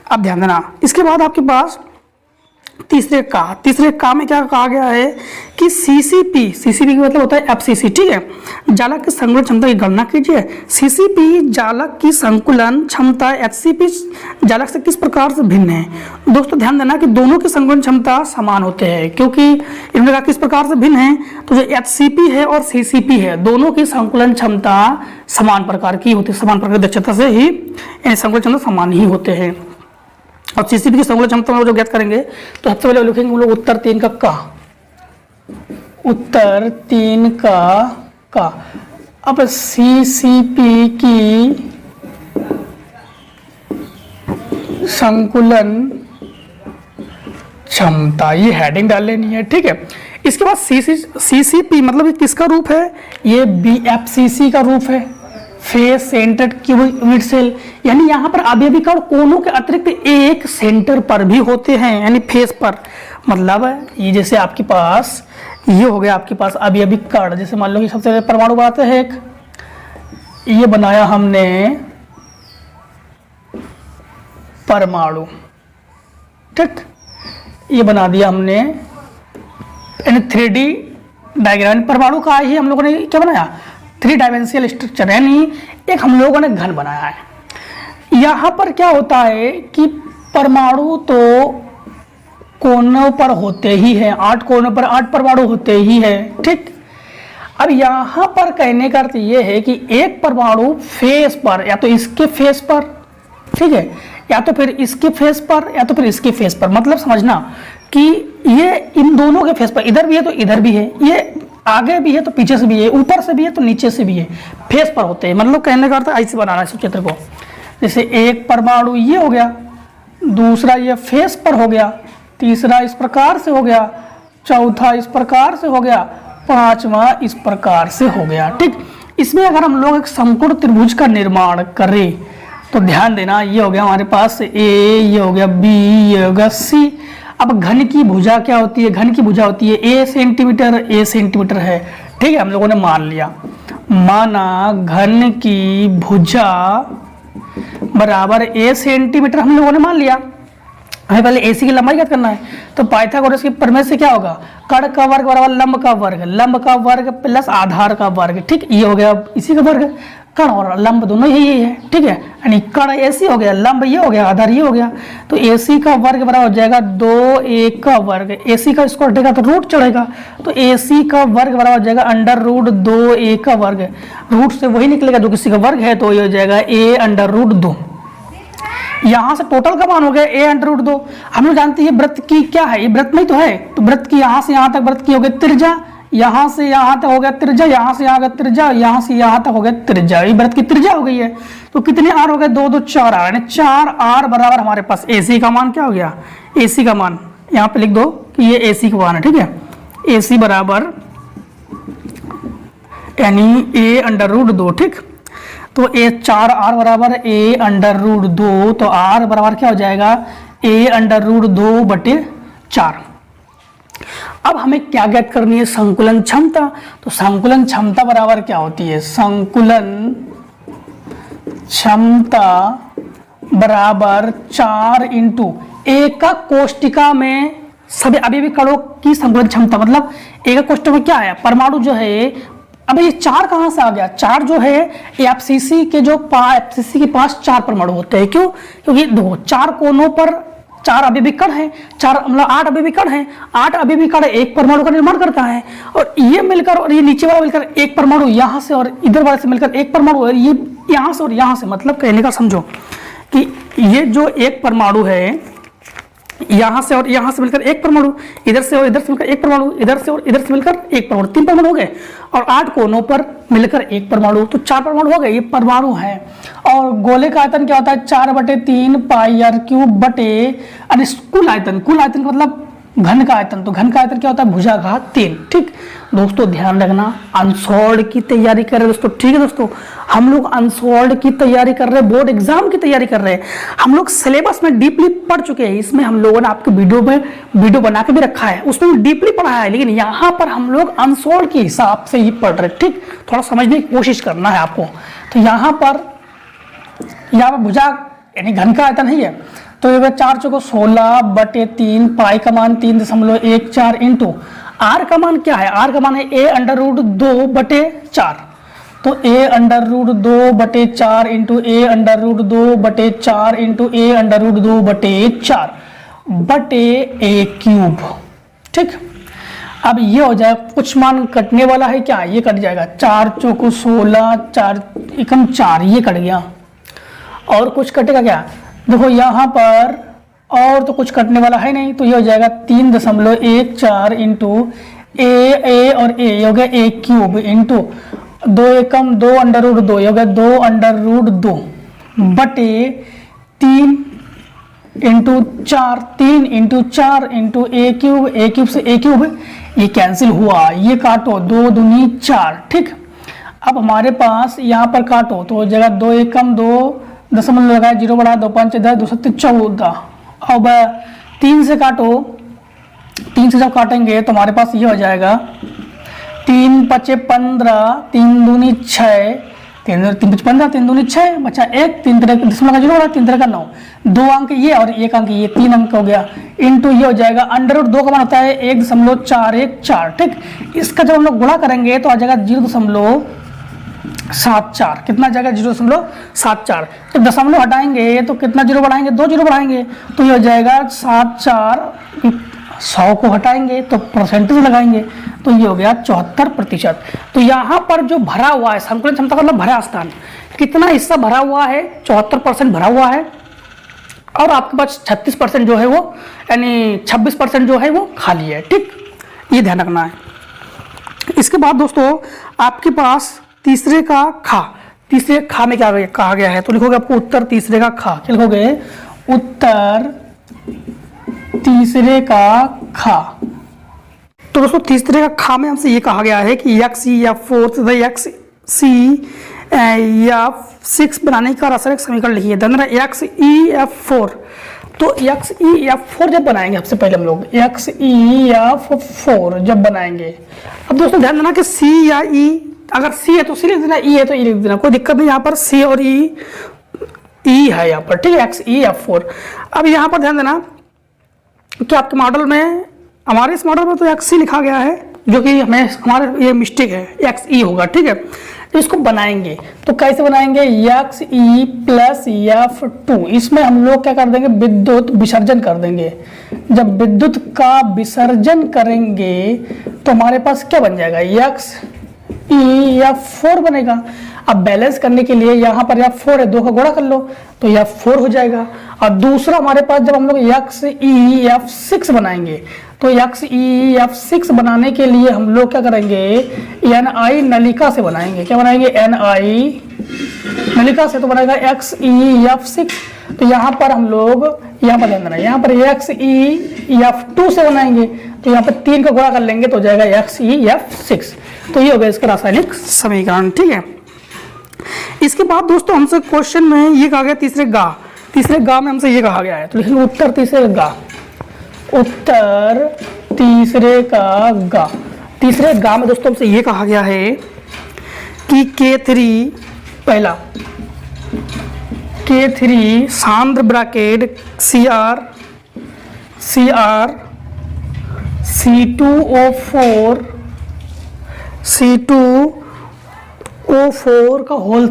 अब ध्यान देना, इसके बाद आपके पास तीसरे का में क्या कहा गया है कि सीसीपी का मतलब होता है एफसीसी, ठीक है, जालक की संकुलन क्षमता की गणना कीजिए। सीसीपी जालक की संकुलन क्षमता एचसीपी जालक से किस प्रकार से भिन्न है। दोस्तों ध्यान देना कि दोनों की संकुलन क्षमता समान होते हैं, क्योंकि इन्होंने कहा किस प्रकार से भिन्न है, तो जो एचसीपी है और सीसीपी है दोनों की संकुलन क्षमता समान प्रकार की होती है, समान प्रकार की दक्षता से ही संकुलन क्षमता समान ही होते हैं। और सीसीपी की संकुलन क्षमता में जो ज्ञात करेंगे तो सबसे पहले लिखेंगे हम लोग उत्तर 3 का। अब सीसीपी की संकुलन क्षमता, ये हेडिंग डाल लेनी है, ठीक है। इसके बाद सीसीपी मतलब ये किसका रूप है, ये बीएफसीसी का रूप है, face centred cubic unit cell, यानी यहाँ पर अवयवी कण कोनों के अतिरिक्त एक सेंटर पर भी होते हैं, यानी फेस पर, मतलब ये जैसे आपके पास ये हो गया आपके पास अवयवी कण, जैसे मान लो कि सबसे पहले परमाणु बनाते हैं एक, ये बनाया हमने परमाणु, ठीक, ये बना दिया हमने यानी 3D डायग्राम। परमाणु का ही हम लोगों ने क्या बनाया, 3 डायमेंशियल स्ट्रक्चर, यानी एक हम लोगों ने घन बनाया है। यहाँ पर क्या होता है कि परमाणु तो कोनों पर होते ही हैं, 8 कोनों पर 8 परमाणु होते ही हैं, ठीक। अब यहाँ पर कहने का अर्थ ये है कि एक परमाणु फेस पर, या तो इसके फेस पर, ठीक है, या तो फिर इसके फेस पर, या तो फिर इसके फेस पर, मतलब समझना कि ये इन दोनों के फेस पर, इधर भी है तो इधर भी है, ये आगे भी है तो पीछे से भी है, ऊपर से भी है तो नीचे से भी है, फेस पर होते हैं। मतलब कहने का अर्थ ऐसे बनाना है इस चित्र को, जैसे एक परमाणु ये हो गया, दूसरा ये फेस पर हो गया, तीसरा इस प्रकार से हो गया, चौथा इस प्रकार से हो गया, पांचवा इस प्रकार से हो गया, ठीक। इसमें अगर हम लोग एक समकोण त्रिभुज का निर्माण करें तो ध्यान देना, ये हो गया हमारे पास ए, ये हो गया बी, ये हो गया सी। अब घन की भुजा क्या होती है, घन की भुजा होती है ए सेंटीमीटर है, ठीक है, हम लोगों ने मान लिया, माना घन की भुजा बराबर ए सेंटीमीटर हम लोगों ने मान लिया। हमें पहले एसी की लंबाई ज्ञात करना है, तो पाइथागोरस के प्रमेय से क्या होगा, कर्ण का वर्ग बराबर लंब का वर्ग प्लस आधार का वर्ग, ठीक, ये हो गया इसी का वर्ग, कर्ण और लंब दोनों यही है, ठीक है, यानी कर्ण एसी हो गया, लंब ये हो गया, आधार ये हो गया, तो एसी का वर्ग बराबर हो जाएगा 2a का वर्ग, एसी का स्क्वायर हटेगा तो रूट चढ़ेगा, तो एसी का वर्ग बराबर हो जाएगा √2a का वर्ग, रूट से वही निकलेगा जो किसी का वर्ग है, तो ये हो जाएगा a√2। यहाँ से टोटल का मान हो गया a√2। हम लोग जानते हैं वृत्त की क्या है, ये वृत्त में तो है, तो वृत्त की यहाँ से यहाँ तक वृत्त की हो गई त्रिज्या, यहाँ से यहाँ तक हो गया त्रिज्या, यहाँ से यहाँ गया त्रिज्या, यहाँ से यहाँ तक हो गया त्रिज्या, ये वृत्त की त्रिज्या हो गई है। तो कितने आर हो गए, 2 2 4 आर, यानी 4 आर बराबर हमारे पास एसी का मान क्या हो गया, एसी का मान यहाँ पे लिख दो कि ये एसी का मान है, ठीक है, एसी बराबर यानी a√2, ठीक। तो A4 आर बराबर a√2, तो आर बराबर क्या हो जाएगा a√2/4। अब हमें क्या ज्ञात करनी है, संकुलन क्षमता। तो संकुलन क्षमता बराबर क्या होती है, संकुलन क्षमता बराबर 4 इंटू एकक कोष्टिका में सभी अभिविक कणों की संकुलन क्षमता। मतलब एकक कोष्ठक में क्या है, परमाणु जो है, अब ये 4 कहां से आ गया, 4 जो है एफसीसी के जो एफसीसी के पास 4 परमाणु होते हैं। क्यों, क्योंकि दो 4 कोनों पर 4 अभिविक कण हैं, 4 मतलब 8 अभिविक कण हैं, 8 अभिविक कण एक परमाणु का निर्माण करता है, और ये मिलकर और ये नीचे वाला मिलकर एक परमाणु, यहां से और इधर वाले से मिलकर एक परमाणु, और ये यहां से और यहां से, मतलब कहने का समझो कि ये जो एक परमाणु है यहां से और यहां से मिलकर एक परमाणु, इधर से और इधर से मिलकर एक परमाणु, इधर से और इधर से मिलकर एक परमाणु, 3 परमाणु हो गए, और 8 कोनों पर मिलकर एक परमाणु, तो 4 परमाणु हो गए, ये परमाणु है। और गोले का आयतन क्या होता है, 4/3 पाई r क्यूब बटे कुल आयतन, कुल आयतन का मतलब घन का आयतन, तो घन का आयतन क्या होता है, भुजाघात 3। ठीक दोस्तों, ध्यान रखना, अनसॉल्व्ड की तैयारी कर रहे हैं दोस्तों, ठीक है दोस्तों, हम लोग अनसॉल्व्ड की तैयारी कर रहे हैं, बोर्ड एग्जाम की तैयारी कर रहे हैं, हम लोग सिलेबस में डीपली पढ़ चुके हैं, इसमें हम लोगों ने आपके वीडियो बना के भी रखा है, उसमें डीपली पढ़ा है, लेकिन यहाँ पर हम लोग अनसॉल्व्ड के हिसाब से ही पढ़ रहे हैं। ठीक, थोड़ा समझने की कोशिश करना है आपको। तो यहाँ पर भुजा यानी घन का आयतन ही है, तो ये 4 चौको 16/3 पाई का मान 3.14 इंटू आर का मान क्या है, आर का मान है a√2/4, तो a√2/4 into a√2/4 into a√2/4 बटे a क्यूब। ठीक, अब ये हो जाए, कुछ मान कटने वाला है क्या, ये कट जाएगा, 4 चौको 16, 4 एकम 4, ये कट गया, और कुछ कटेगा क्या, देखो यहाँ पर और तो कुछ कटने वाला है नहीं, तो ये हो जाएगा 3.14 इंटू ए और ए हो गया a क्यूब इंटू 2 एकम 2√2 हो गया 2√2 बटे 3 into 4, 3 into 4 into a cube से a क्यूब ये कैंसिल हुआ, ये काटो 2 दूनी 4। ठीक, अब हमारे पास यहाँ पर काटो तो हो जाएगा 2 एकम 2 दशमलव लगाया 0 बढ़ा 2 5 10 2 7 14। अब 3 से काटो, 3 से जब काटेंगे तो हमारे पास ये हो जाएगा 3 5 15 3 दूनी 6 3 5 15 3 दूनी 6 बचा 1 3 तरह दशमलव का 0 बढ़ा 3 तरह का 9, 2 अंक ये और 1 अंक ये, 3 अंक हो गया, इंटू ये हो जाएगा √2 का मान होता है 1.414। ठीक, इसका जब हम लोग गुणा करेंगे तो आ जाएगा 0.74, कितना जाएगा 0.74, तो दशमलव हटाएंगे तो कितना 0 बढ़ाएंगे, 2 0 बढ़ाएंगे, तो ये हो जाएगा 74, 100 को हटाएंगे तो परसेंटेज लगाएंगे, तो ये हो गया 74%। तो यहाँ पर जो भरा हुआ है संकुलन क्षमता का मतलब भरा स्थान, कितना हिस्सा भरा हुआ है, 74% भरा हुआ है, और आपके पास 36% जो है वो यानी 26% जो है वो खाली है। ठीक, ये ध्यान रखना है। इसके बाद दोस्तों आपके पास तीसरे का खा, तीसरे खा में क्या कहा गया है, तो लिखोगे आपको उत्तर तीसरे का खा, क्या लिखोगे, उत्तर तीसरे का खा। तो दोस्तों तीसरे का खा में हमसे ये कहा गया है कि XeF4 तथा XeF6 बनाने का रासायनिक समीकरण लिखिए। XeF4, तो XeF4 जब बनाएंगे, सबसे पहले हम लोग XeF4 जब बनाएंगे, अब दोस्तों ध्यान देना कि C या E, अगर C है तो C लिख देना, E है तो E लिख देना, कोई दिक्कत नहीं, यहाँ पर C और E है यहाँ पर। ठीक है, XeF4। अब यहाँ पर ध्यान देना कि आपके मॉडल में, हमारे इस मॉडल में तो XC लिखा गया है, जो कि हमें हमारे ये मिस्टेक है, XE होगा। ठीक है, तो इसको बनाएंगे तो कैसे बनाएंगे, Xe प्लस F2, इसमें हम लोग क्या कर देंगे, विद्युत विसर्जन कर देंगे। जब विद्युत का विसर्जन करेंगे तो हमारे पास क्या बन जाएगा, XeF4 बनेगा। अब बैलेंस करने के लिए यहाँ पर F4 है, 2 का गुणा कर लो तो F4 हो जाएगा। और दूसरा हमारे पास जब हम लोग XeF6 बनाएंगे तो XeF6 बनाने के लिए हम लोग क्या करेंगे, Ni नलिका से बनाएंगे। क्या बनाएंगे, Ni नलिका से, तो बनाएगा XeF6। तो यहाँ पर हम लोग, यहाँ पर ध्यान देना, यहाँ पर XeF2 से बनाएंगे तो यहाँ पर 3 का गुणा कर लेंगे तो हो जाएगा XeF6। तो ये हो गया इसका रासायनिक समीकरण। ठीक है, इसके बाद दोस्तों हमसे क्वेश्चन में ये कहा गया तीसरे गा में हमसे ये कहा गया है, तो लिखेंगे उत्तर तीसरे गा, उत्तर तीसरे का गा, तीसरे गा में दोस्तों हमसे ये कहा गया है कि K3 पहला K3 सांद्र ब्रैकेट Cr C2O4 का होल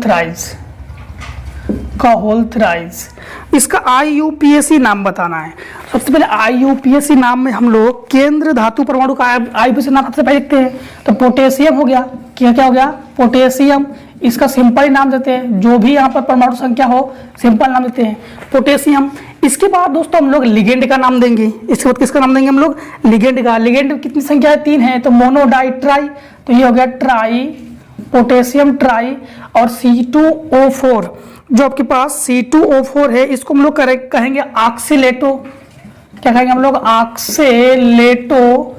थ्राइज इसका IUPAC नाम बताना है। सबसे पहले IUPAC नाम में हम लोग केंद्र धातु परमाणु का IUPAC नाम सबसे पहले लिखते हैं। तो पोटेशियम हो गया, क्या हो गया, पोटेशियम। इसका सिंपल नाम देते हैं, जो भी यहाँ पर परमाणु संख्या हो सिंपल नाम देते हैं पोटेशियम। इसके बाद दोस्तों हम लोग लिगेंड का नाम देंगे। इसके बाद किसका नाम देंगे हम लोग, लिगेंड का। लिगेंड कितनी संख्या है, 3 है, तो मोनो डाई ट्राई, तो ये हो गया ट्राई, पोटेशियम ट्राई। और C2O4 जो आपके पास C2O4 है, इसको हम लोग कहेंगे ऑक्सीलेटो। क्या कहेंगे हम लोग, ऑक्सीलेटो,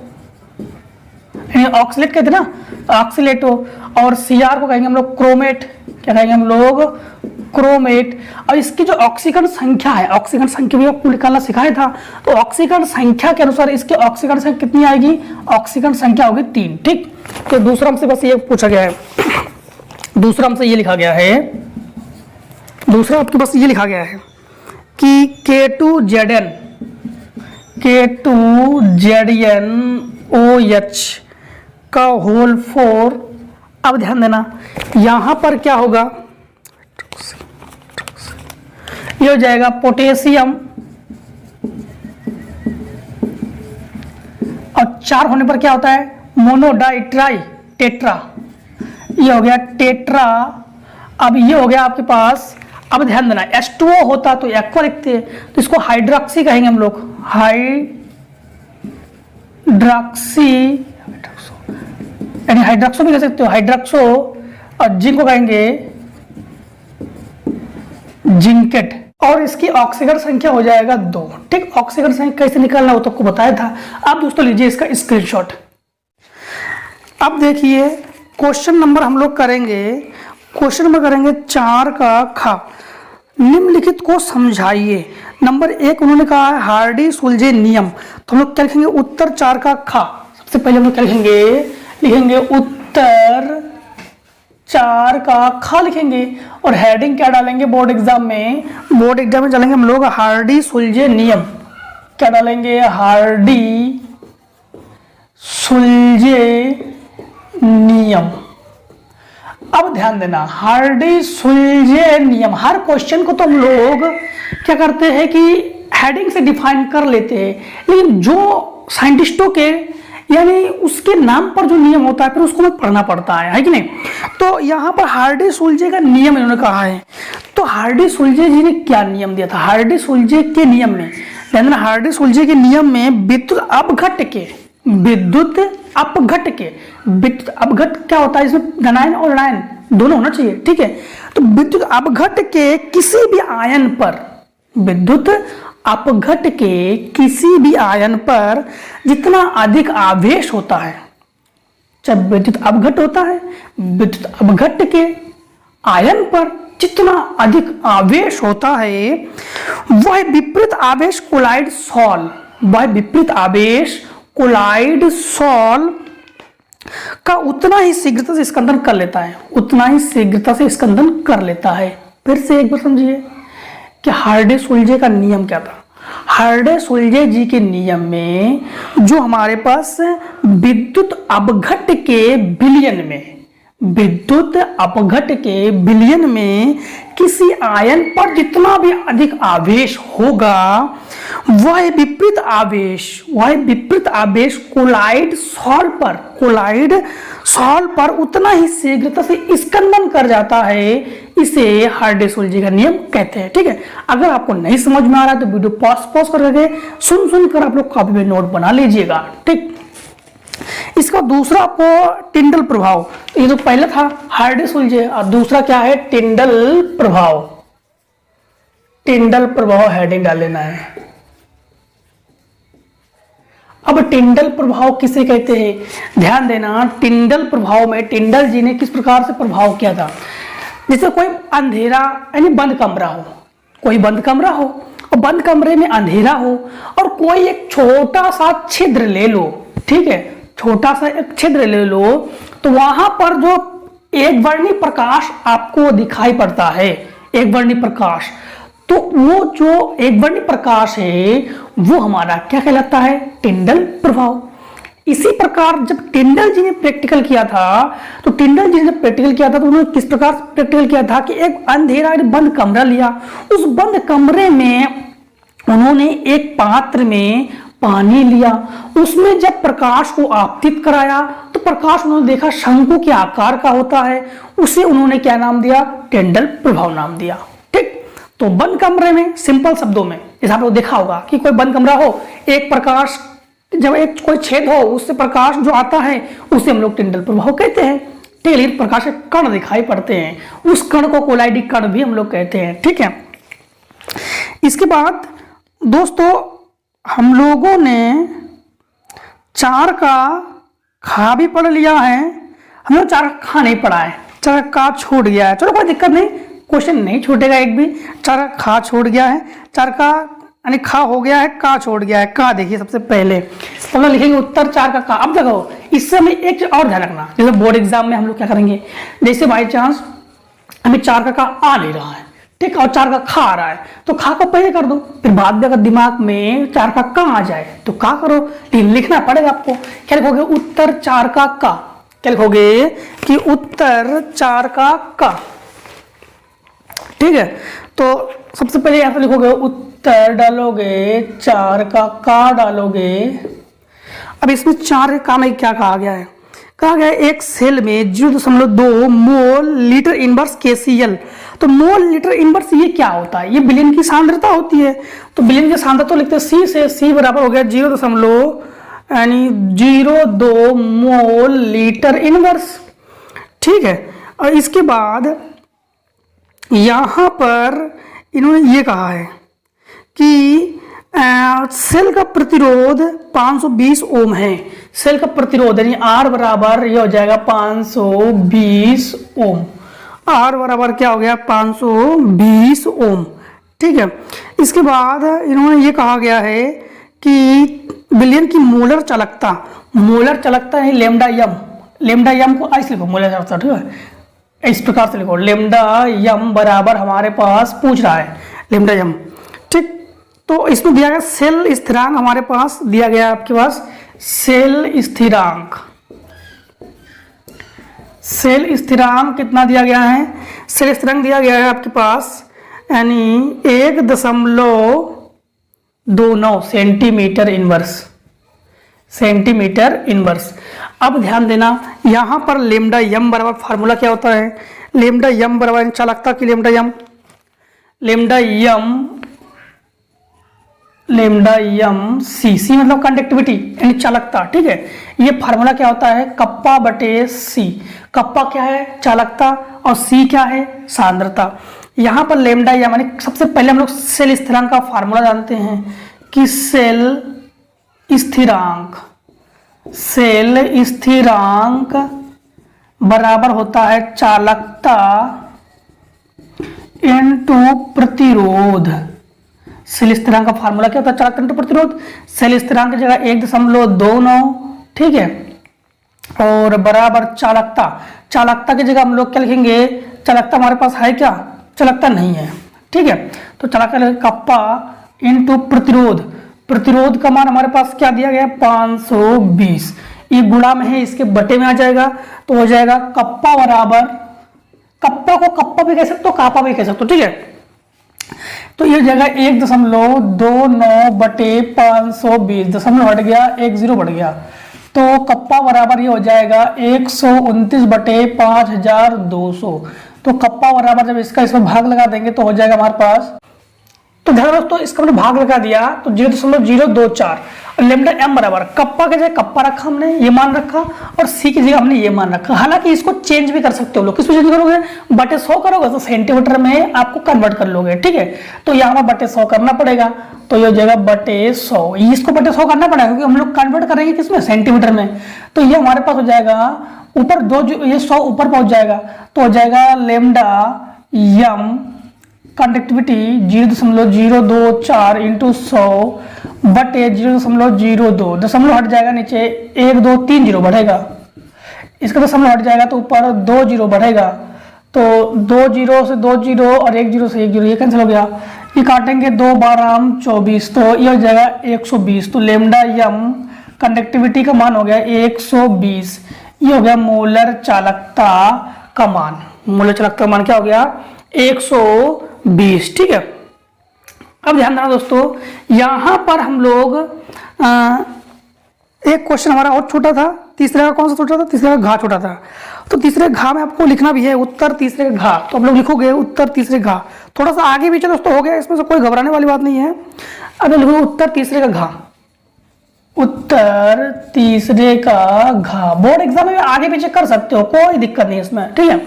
ऑक्सीलेट कहते हैं ना, ऑक्सीलेटो। और Cr को कहेंगे हम लोग क्रोमेट। क्या कहेंगे हम लोग, क्रोमेट। और इसकी जो ऑक्सीकरण संख्या है, ऑक्सीकरण संख्या भी आपको निकालना सिखाया था, तो ऑक्सीकरण संख्या के अनुसार इसकी ऑक्सीकरण संख्या कितनी आएगी, ऑक्सीकरण संख्या होगी 3। ठीक, तो दूसरा हमसे बस ये पूछा गया है, दूसरा हमसे ये लिखा गया है, दूसरा आपके पास ये लिखा गया है कि K2ZnOH का होल 4। अब ध्यान देना, यहां पर क्या होगा, ये हो जाएगा पोटेशियम, और 4 होने पर क्या होता है, मोनो डाई ट्राई टेट्रा, ये हो गया टेट्रा। अब ये हो गया आपके पास, अब ध्यान देना, H2O होता तो एक्वा लिखते हैं, तो इसको हाइड्रोक्सी कहेंगे हम लोग, हाइड्रोक्सी, यानी हाइड्रोक्सो भी कह सकते हो, हाइड्रोक्सो। और जिंक को कहेंगे जिंकेट। और इसकी ऑक्सीकरण संख्या हो जाएगा 2। ठीक, ऑक्सीकरण संख्या कैसे निकालना वो तो आपको बताया था। अब दोस्तों लीजिए इसका स्क्रीनशॉट। अब देखिए क्वेश्चन नंबर हम लोग करेंगे, क्वेश्चन नंबर करेंगे 4 का ख, निम्नलिखित को समझाइए। नंबर 1 उन्होंने कहा है हार्डी सुलझे नियम, तो हम लोग क्या लिखेंगे, उत्तर 4 का ख। सबसे पहले हम लोग क्या लिखेंगे उत्तर 4 का ख लिखेंगे। और हेडिंग क्या डालेंगे, बोर्ड एग्जाम में डालेंगे हम लोग हार्डी सुलझे नियम। क्या डालेंगे, हार्डी सुलझे नियम। अब ध्यान देना, हार्डी सुलझे नियम, हर क्वेश्चन को तो हम लोग क्या करते हैं कि हेडिंग से डिफाइन कर लेते हैं, लेकिन जो साइंटिस्टों के यानी उसके नाम पर जो नियम होता है फिर उसको हमें पढ़ना पड़ता है कि नहीं। तो यहाँ पर हार्डी सुलझे का नियम इन्होंने कहा है, तो हार्डी सुलझे जी ने क्या नियम दिया था, हार्डी सुलझे के नियम में ध्यान देना, हार्डी सुलझे के नियम में विद्युत अपघट क्या होता है, इसमें धनायन और ऋणायन दोनों होना चाहिए। ठीक है, तो विद्युत अपघट के किसी भी आयन पर, विद्युत अपघट के किसी भी आयन पर जितना अधिक आवेश होता है, जब विद्युत अपघट होता है, विद्युत अपघट के आयन पर जितना अधिक आवेश होता है, वह विपरीत आवेश कोलाइड सॉल का उतना ही शीघ्रता से स्कंदन कर लेता है, फिर से एक बार समझिए कि हार्डी सुलझे का नियम क्या था। हार्डी सुलझे जी के नियम में जो हमारे पास विद्युत अपघट के विलयन में किसी आयन पर जितना भी अधिक आवेश होगा, वह विपरीत आवेश कोलाइड सॉल पर उतना ही शीघ्रता से स्कंदन कर जाता है। इसे हार्डी सुलझे का नियम कहते हैं। ठीक है, अगर आपको नहीं समझ में आ रहा है तो वीडियो पॉज करके सुन कर आप लोग कॉपी में नोट बना लीजिएगा। ठीक, इसका दूसरा आपको टिंडल प्रभाव, ये तो पहला था हार्डी सुलझे और दूसरा क्या है, टिंडल प्रभाव हेडिंग डाल लेना है। अब टिंडल प्रभाव किसे कहते हैं, ध्यान देना, टिंडल प्रभाव में टिंडल जी ने किस प्रकार से प्रभाव किया था। जैसे कोई अंधेरा यानी बंद कमरा हो और बंद कमरे में अंधेरा हो और कोई एक छोटा सा छिद्र ले लो, ठीक है, छोटा सा एक छिद्र ले लो तो वहां पर जो एक वर्णी प्रकाश आपको दिखाई पड़ता है, एक वर्णी प्रकाश, तो वो जो एक वर्णी प्रकाश है वो हमारा क्या कहलाता है, टिंडल प्रभाव। इसी प्रकार जब टिंडल जी ने प्रैक्टिकल किया था, तो टिंडल जी ने प्रैक्टिकल किया था तो उन्होंने किस प्रकार प्रैक्टिकल किया था कि एक अंधेरा बंद कमरा लिया, उस बंद कमरे में उन्होंने एक पात्र में पानी लिया, उसमें जब प्रकाश को आपतित कराया तो प्रकाश उन्होंने देखा शंकु के आकार का होता है, उसे उन्होंने क्या नाम दिया, टिंडल प्रभाव नाम दिया। ठीक, तो बंद कमरे में सिंपल शब्दों में जैसे आप लोग देखा होगा कि कोई बंद कमरा हो, एक प्रकाश जब एक कोई छेद हो उससे प्रकाश जो आता है उसे हम लोग टिंडल प्रभाव कहते हैं। ठीक है, प्रकाश के कण दिखाई पड़ते हैं, उस कण को कोलाइडी कण भी हम लोग कहते हैं। ठीक है, इसके बाद दोस्तों हम लोगों ने चार का खा भी पढ़ लिया है, हम लोग चार का खा नहीं पढ़ा है, चार का छूट गया है, चलो कोई दिक्कत नहीं, क्वेश्चन नहीं छूटेगा एक भी। चार का खा छूट गया है, चार का यानी खा हो गया है, का छोड़ गया है। का देखिए सबसे पहले तो हम लोग लिखेंगे उत्तर चार का। अब देखो इससे हमें एक चीज और ध्यान रखना, जैसे बोर्ड एग्जाम में हम लोग क्या करेंगे, जैसे बाई चांस हमें चार का आ नहीं रहा है, ठीक, और चार का खा आ रहा है, तो खा को पहले कर दो, फिर बाद में अगर दिमाग में चार का आ जाए तो का करो, लेकिन लिखना पड़ेगा आपको। क्या लिखोगे, उत्तर चार का। क्या लिखोगे कि उत्तर चार का। ठीक है, तो सबसे पहले यहां पर लिखोगे उत्तर डालोगे, चार का डालोगे। अब इसमें चार का में क्या कहा गया है, कहा गया है एक सेल में 0.2 मोल लीटर इनवर्स KCl। तो मोल लीटर इनवर्स ये क्या होता है, ये विलयन की सांद्रता होती है, तो विलयन की सांद्रता तो लिखते हैं C से, C बराबर हो गया 0.02 मोल लीटर इनवर्स। ठीक है, और इसके बाद यहां पर इन्होंने ये कहा है कि सेल का प्रतिरोध 520 ओम है। सेल का प्रतिरोध यानी R बराबर ये हो जाएगा 520 ओम। R बराबर क्या हो गया, 520 ओम। ठीक है, इसके बाद इन्होंने ये कहा गया है कि विलयन की मोलर चालकता, मोलर चालकता यानी लेमडा यम, लेमडा यम को ऐसे लिखो, मोलर चालकता, ठीक है, इस प्रकार से लिखो, लेमडा यम बराबर हमारे पास पूछ रहा है लेमडा यम। ठीक, तो इसमें दिया गया सेल स्थिरांक, हमारे पास दिया गया आपके पास सेल स्थिरांक। सेल स्थिरांक कितना दिया गया है, सेल स्थिरांक दिया गया है आपके पास यानी 1.29 सेंटीमीटर इनवर्स, सेंटीमीटर इनवर्स। अब ध्यान देना यहां पर लेमडा यम बराबर फार्मूला क्या होता है, लेमडा यम बराबर चालकता की लेमडा यम, लेमडा यम सी मतलब कंडक्टिविटी यानी चालकता। ठीक है, ये फार्मूला क्या होता है, कप्पा बटे सी। कप्पा क्या है, चालकता, और सी क्या है, सांद्रता। यहां पर लेमडा यम यानी सबसे पहले हम लोग सेल स्थिरांक का फार्मूला जानते हैं कि सेल स्थिरांक बराबर होता है चालकता इनटू प्रतिरोध। सेल स्थिरांक का फार्मूला क्या होता है, चालकता इनटू प्रतिरोध। सेल स्थिरांक की जगह 1.29, ठीक है, और बराबर चालकता, चालकता की जगह हम लोग क्या लिखेंगे, चालकता हमारे पास है क्या, चालकता नहीं है। ठीक है, तो चालकता कप्पा इनटू प्रतिरोध, प्रतिरोध का मान हमारे पास क्या दिया गया, 520, ये गुणा में है, इसके बटे में आ जाएगा, तो हो जाएगा कप्पा बराबर, कप्पा को कप्पा भी कह सकते हो, कापा भी कह सकते हो। ठीक है, तो ये जगह 1.29 बटे 520, दशमलव हट गया, 10 बढ़ गया, तो कप्पा बराबर ये हो जाएगा 129 बटे 5200। तो कप्पा बराबर जब इसमें भाग लगा देंगे तो हो जाएगा हमारे पास, तो ध्यान दोस्तों इसका हमने भाग लगा दिया तो 0.024, और लेमडा एम बराबर कप्पा के जगह कप्पा रखा हमने, ये मान रखा, और सी की जगह हमने ये मान रखा। हालांकि इसको चेंज भी कर सकते हो लोग, किस चेंज करोगे, बटे 100 करोगे तो सेंटीमीटर में आपको कन्वर्ट कर लोगे। ठीक है, तो यहाँ पर बटे 100 करना पड़ेगा, तो ये हो जाएगा बटे 100, इसको बटे 100 करना पड़ेगा क्योंकि हम लोग कन्वर्ट करेंगे किसमें, सेंटीमीटर में। तो ये हमारे पास हो जाएगा ऊपर दो, ये 100 ऊपर पहुंच जाएगा, तो हो जाएगा लेमडा यम कंडक्टिविटी 0.024 इंटू 100/0.02, दशमलव हट जाएगा नीचे 1 2 3 जीरो बढ़ेगा, इसका दशमलव हट जाएगा तो ऊपर 2 जीरो बढ़ेगा, तो 2 जीरो से 2 जीरो और 1 जीरो से 1 जीरो, ये कैंसिल हो गया। ये काटेंगे 2 12 24, तो ये हो जाएगा 120। तो लेमडा यम कंडक्टिविटी का मान हो गया 120। ये हो गया मोलर चालकता का मान। मोलर चालकता का मान क्या हो गया? 120। ठीक है, अब ध्यान देना दोस्तों, यहां पर हम लोग एक क्वेश्चन हमारा और छोटा था, तीसरे का कौन सा छोटा था? तीसरे का घा छोटा था। तो तीसरे घा में आपको लिखना भी है उत्तर तीसरे का घा, तो आप लोग लिखोगे उत्तर तीसरे घा। थोड़ा सा आगे पीछे दोस्तों हो गया, इसमें से कोई घबराने वाली बात नहीं है। अब लिखो उत्तर तीसरे का घा, उत्तर तीसरे का घा। बोर्ड एग्जाम में आगे पीछे कर सकते हो, कोई दिक्कत नहीं इसमें। ठीक है,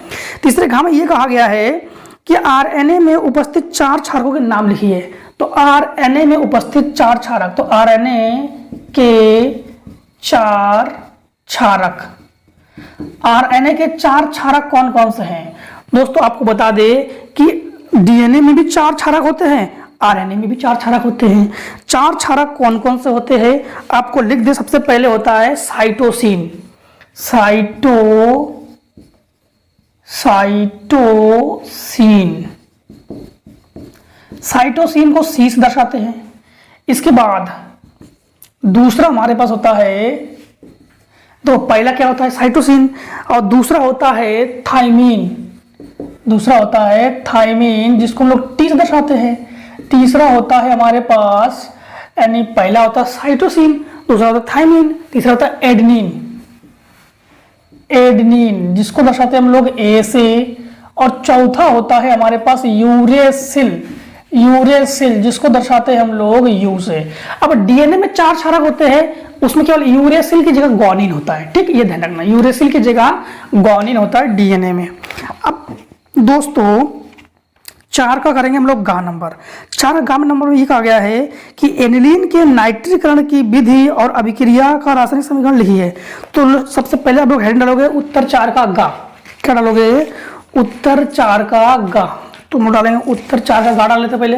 तीसरे घा में ये कहा गया है कि आरएनए में उपस्थित 4 क्षारकों के नाम लिखिए। तो आरएनए में उपस्थित 4 क्षारक, तो आरएनए के 4 क्षारक, आरएनए के 4 क्षारक कौन कौन से हैं? दोस्तों आपको बता दे कि डीएनए में भी 4 क्षारक होते हैं, आरएनए में भी 4 क्षारक होते हैं। 4 क्षारक कौन कौन से होते हैं आपको लिख दे। सबसे पहले होता है साइटोसिन, साइटोसिन को सी से दर्शाते हैं। इसके बाद दूसरा हमारे पास होता है, तो पहला क्या होता है? साइटोसिन, और दूसरा होता है थाइमीन, दूसरा होता है थाइमीन जिसको हम लोग टी से दर्शाते हैं। तीसरा होता है हमारे पास, यानी पहला होता है साइटोसिन, दूसरा होता है थाइमीन, तीसरा होता है एडेनिन, एडेनिन जिसको दर्शाते हैं हम लोग ए से, और चौथा होता है हमारे पास यूरेसिल, यूरेसिल जिसको दर्शाते हैं हम लोग यू से। अब डीएनए में 4 क्षारक होते हैं, उसमें केवल यूरेसिल की जगह ग्वानिन होता है। ठीक, ये ध्यान रखना, यूरेसिल की जगह ग्वानिन होता है डीएनए में। अब दोस्तों 4 का करेंगे हम लोग गा नंबर। 4 गा नंबर में ये कहा गया है कि एनिलीन के नाइट्रीकरण की विधि और अभिक्रिया का रासायनिक समीकरण लिखिए। तो सबसे पहले आप लोग हेडिंग डालोगे उत्तर 4 का गा। क्या डालोगे? उत्तर 4 का गा। तो हम डालेंगे उत्तर 4 का गा डाल लेते पहले,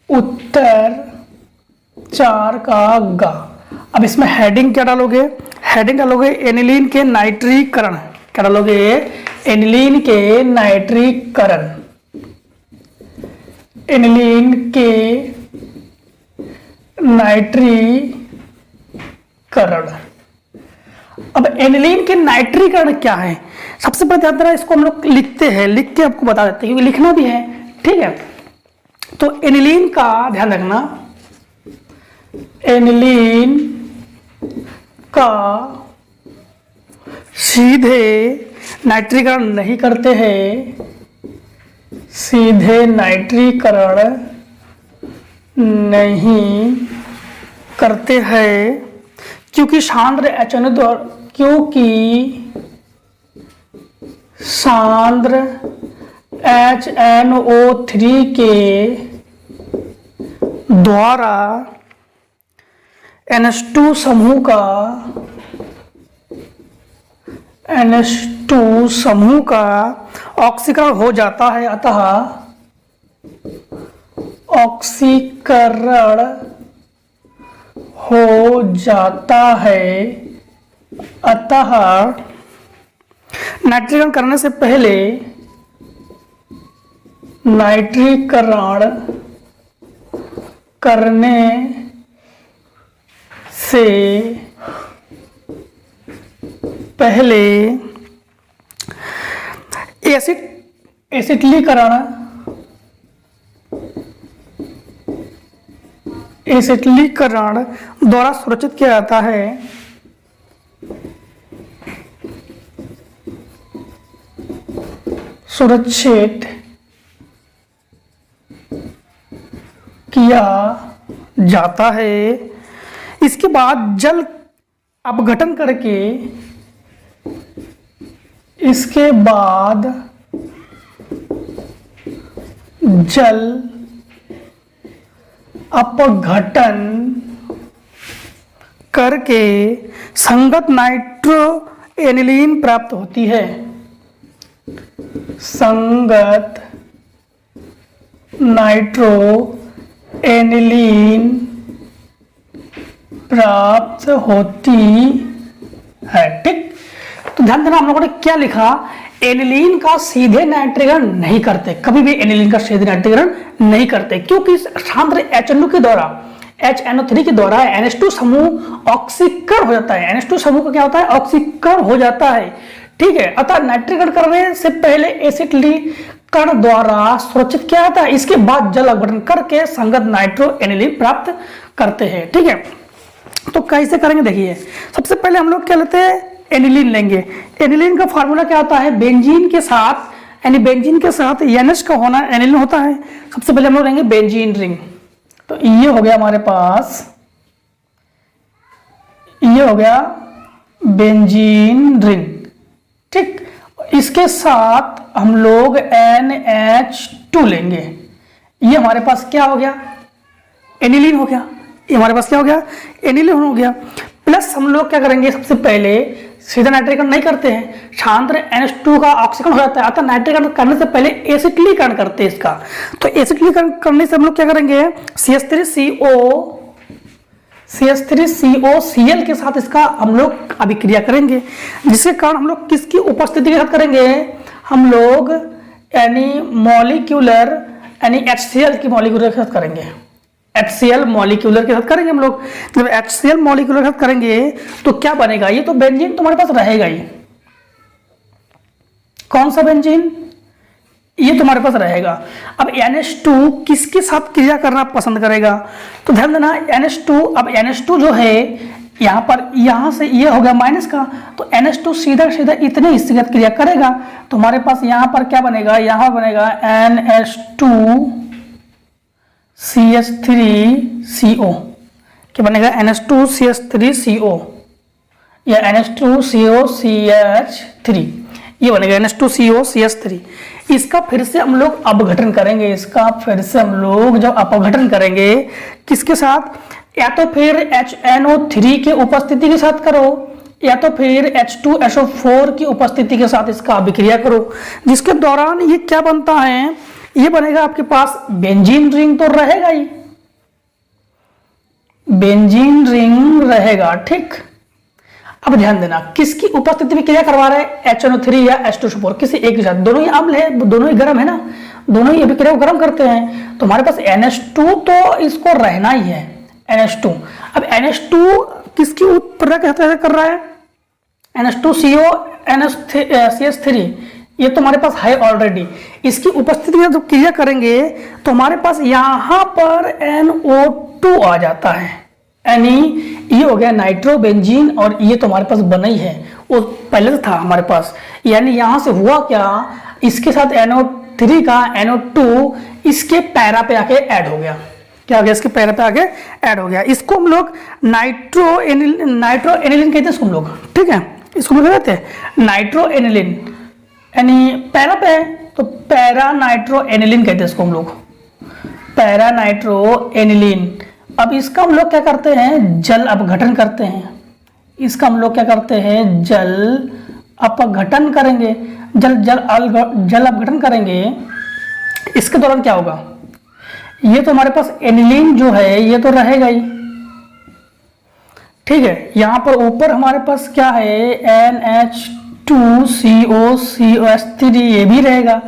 उत्तर 4 का गा। अब इसमें हेडिंग क्या डालोगे? हेडिंग डालोगे एनिलीन के नाइट्रीकरण। क्या डालोगे? एनिलीन के नाइट्रीकरण, एनिलीन के नाइट्रीकरण। अब एनिलीन के नाइट्रीकरण क्या है? सबसे पहले ध्यान देना, इसको हम लोग लिखते हैं, लिख के आपको बता देते हैं क्योंकि लिखना भी है। ठीक है, तो एनिलीन का ध्यान रखना, एनिलीन का सीधे नाइट्रीकरण नहीं करते हैं, सीधे नाइट्रीकरण नहीं करते हैं क्योंकि सांद्र HNO द्वारा, क्योंकि सांद्र HNO3 के द्वारा NH2 समूह का, NH2 समूह का ऑक्सीकरण हो जाता है, अतः ऑक्सीकरण हो जाता है, अतः नाइट्रीकरण करने से पहले, नाइट्रीकरण करने से पहले एसिटिलीकरण द्वारा सुरक्षित किया जाता है, सुरक्षित किया जाता है। इसके बाद जल अपघटन करके, इसके बाद जल अपघटन करके संगत नाइट्रो एनिलीन प्राप्त होती है, संगत नाइट्रो एनिलीन प्राप्त होती है। ठीक, तो ध्यान देना हम लोगों ने क्या लिखा, एनिलीन का सीधे नाइट्रीकरण नहीं करते, कभी भी एनिलीन का सीधे नाइट्रीकरण नहीं करते, क्योंकि सांद्र HNO के द्वारा HNO3 के द्वारा NH2 समूह ऑक्सीकरण हो जाता है। NH2 समूह का क्या होता है, ऑक्सीकरण हो जाता है। ठीक है, अतः नाइट्रीकरण करने से पहले एसिटिलीकरण द्वारा सुरक्षित किया जाता है, इसके बाद जल अपघटन करके संगत नाइट्रो एनिलीन प्राप्त करते हैं। ठीक है, तो कैसे करेंगे देखिए, सबसे पहले हम लोग क्या लेते हैं, एनिलीन लेंगे। एनिलीन का फार्मूला क्या होता है, बेंजीन के साथ, यानी बेंजीन के साथ NH का होना एनिलीन होता है। सबसे पहले हम लोग लेंगे बेंजीन रिंग, तो ये हो गया हमारे पास, ये हो गया बेंजीन रिंग। ठीक, इसके साथ हम लोग NH2 लेंगे, ये हमारे पास क्या हो गया, एनिलीन हो गया। ये हमारे पास क्या हो गया, एनिलीन हो गया। प्लस हम लोग क्या करेंगे, सबसे पहले सीधा नाइट्रीकरण नहीं करते हैं, सांद्र NH2 का ऑक्सीकरण हो जाता है, अतः नाइट्रीकरण करने से पहले एसिटिलीकरण करते हैं इसका। तो एसिटिलीकरण करने से हम लोग क्या करेंगे, CH3COCl के साथ इसका हम लोग अभिक्रिया करेंगे, जिसके कारण हम लोग किसकी उपस्थिति के साथ करेंगे, हम लोग यानी मॉलिक्यूलर यानी HCl की मॉलिक्यूलर के साथ करेंगे, HCl मॉलिक्यूलर के साथ करेंगे हम लोग। जब HCl मॉलिक्यूलर के साथ करेंगे तो क्या बनेगा, ये तो बेंजीन तुम्हारे पास रहेगा ही। कौन सा बेंजीन, ये तुम्हारे पास रहेगा। अब NH2 किसके साथ क्रिया करना पसंद करेगा, तो ध्यान देना NH2, अब NH2 जो है यहाँ पर, यहाँ से ये हो गया माइनस का, तो NH2 सीधा सीधा इतने हिस्से के साथ क्रिया करेगा, तो हमारे पास यहाँ पर क्या बनेगा, यहाँ बनेगा NH2 CH3CO, क्या बनेगा, NH2 CH3CO या NH2 COCH3, ये बनेगा NH2 COCH3। इसका फिर से हम लोग अपघटन करेंगे, इसका फिर से हम लोग जब अपघटन करेंगे किसके साथ, या तो फिर HNO3 के उपस्थिति के साथ करो, या तो फिर H2SO4 की उपस्थिति के साथ इसका अभिक्रिया करो, जिसके दौरान ये क्या बनता है, ये बनेगा आपके पास बेंजीन रिंग तो रहेगा ही, बेंजीन रिंग रहेगा। ठीक, अब ध्यान देना किसकी उपस्थिति में क्रिया करवा रहे हैं, HNO3 या H2SO4, किसी एक के साथ, दोनों ही अम्ल है, दोनों ही गर्म है ना, दोनों ही अभिक्रिया को गर्म करते हैं, तो हमारे पास NH2 तो इसको रहना ही है, NH2। अब NH2 किसकी उत्प्रेरक कर रहा है, NH2CO CH3, ये तो हमारे पास है ऑलरेडी, इसकी उपस्थिति में जब क्रिया करेंगे तो हमारे पास यहाँ पर NO2 आ जाता है, यानी ये हो गया नाइट्रोबेंजीन, और ये तो हमारे पास बना ही है, वो पहले से था हमारे पास। यानी यहाँ से हुआ क्या, इसके साथ NO3 का NO2 इसके पैरा पे आके ऐड हो गया, क्या हो गया, इसके पैरा पे आके ऐड हो गया। इसको हम लोग नाइट्रो एनिलीन कहते हैं इसको हम लोग। ठीक है, इसको हम लोग कहते हैं नाइट्रो एनिलीन, यानी पैरा पे है तो पैरा नाइट्रो एनिलीन कहते हैं इसको हम लोग, पैरा नाइट्रो एनिलीन। अब इसका हम लोग क्या करते हैं, जल अपघटन करते हैं, इसका हम लोग क्या करते हैं, जल अपघटन करेंगे, जल अपघटन करेंगे। इसके दौरान क्या होगा, ये तो हमारे पास एनिलीन जो है ये तो रहेगा ही। ठीक है, यहाँ पर ऊपर हमारे पास क्या है, NH2COCH3, ये भी रहेगा।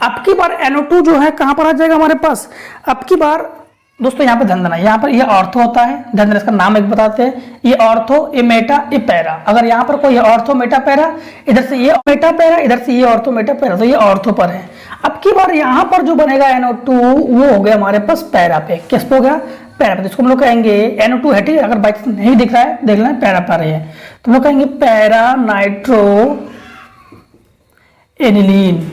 अब की बार NO2 जो है कहाँ पर आ जाएगा हमारे पास, अब की बार दोस्तों यहाँ पे ध्यान देना, यहाँ पर ये ऑर्थो होता है, ध्यान देना, इसका नाम एक बताते हैं, ये ऑर्थो, ये मेटा, ये पैरा। अगर यहाँ पर कोई ऑर्थो मेटा पैरा, इधर से ये मेटा पैरा, इधर से ये ऑर्थो मेटा पैरा, तो ये ऑर्थो पर है। अब की बार यहाँ पर जो बनेगा NO2 वो हो गया हमारे पास पैरा पे, किस पे हो गया, पैरा पे। इसको हम लोग कहेंगे NO2 है, ठीक है, अगर बाइक नहीं दिख रहा है देख लेना, पैरा पर है, तो हम लोग कहेंगे पैरा नाइट्रो एनिलीन।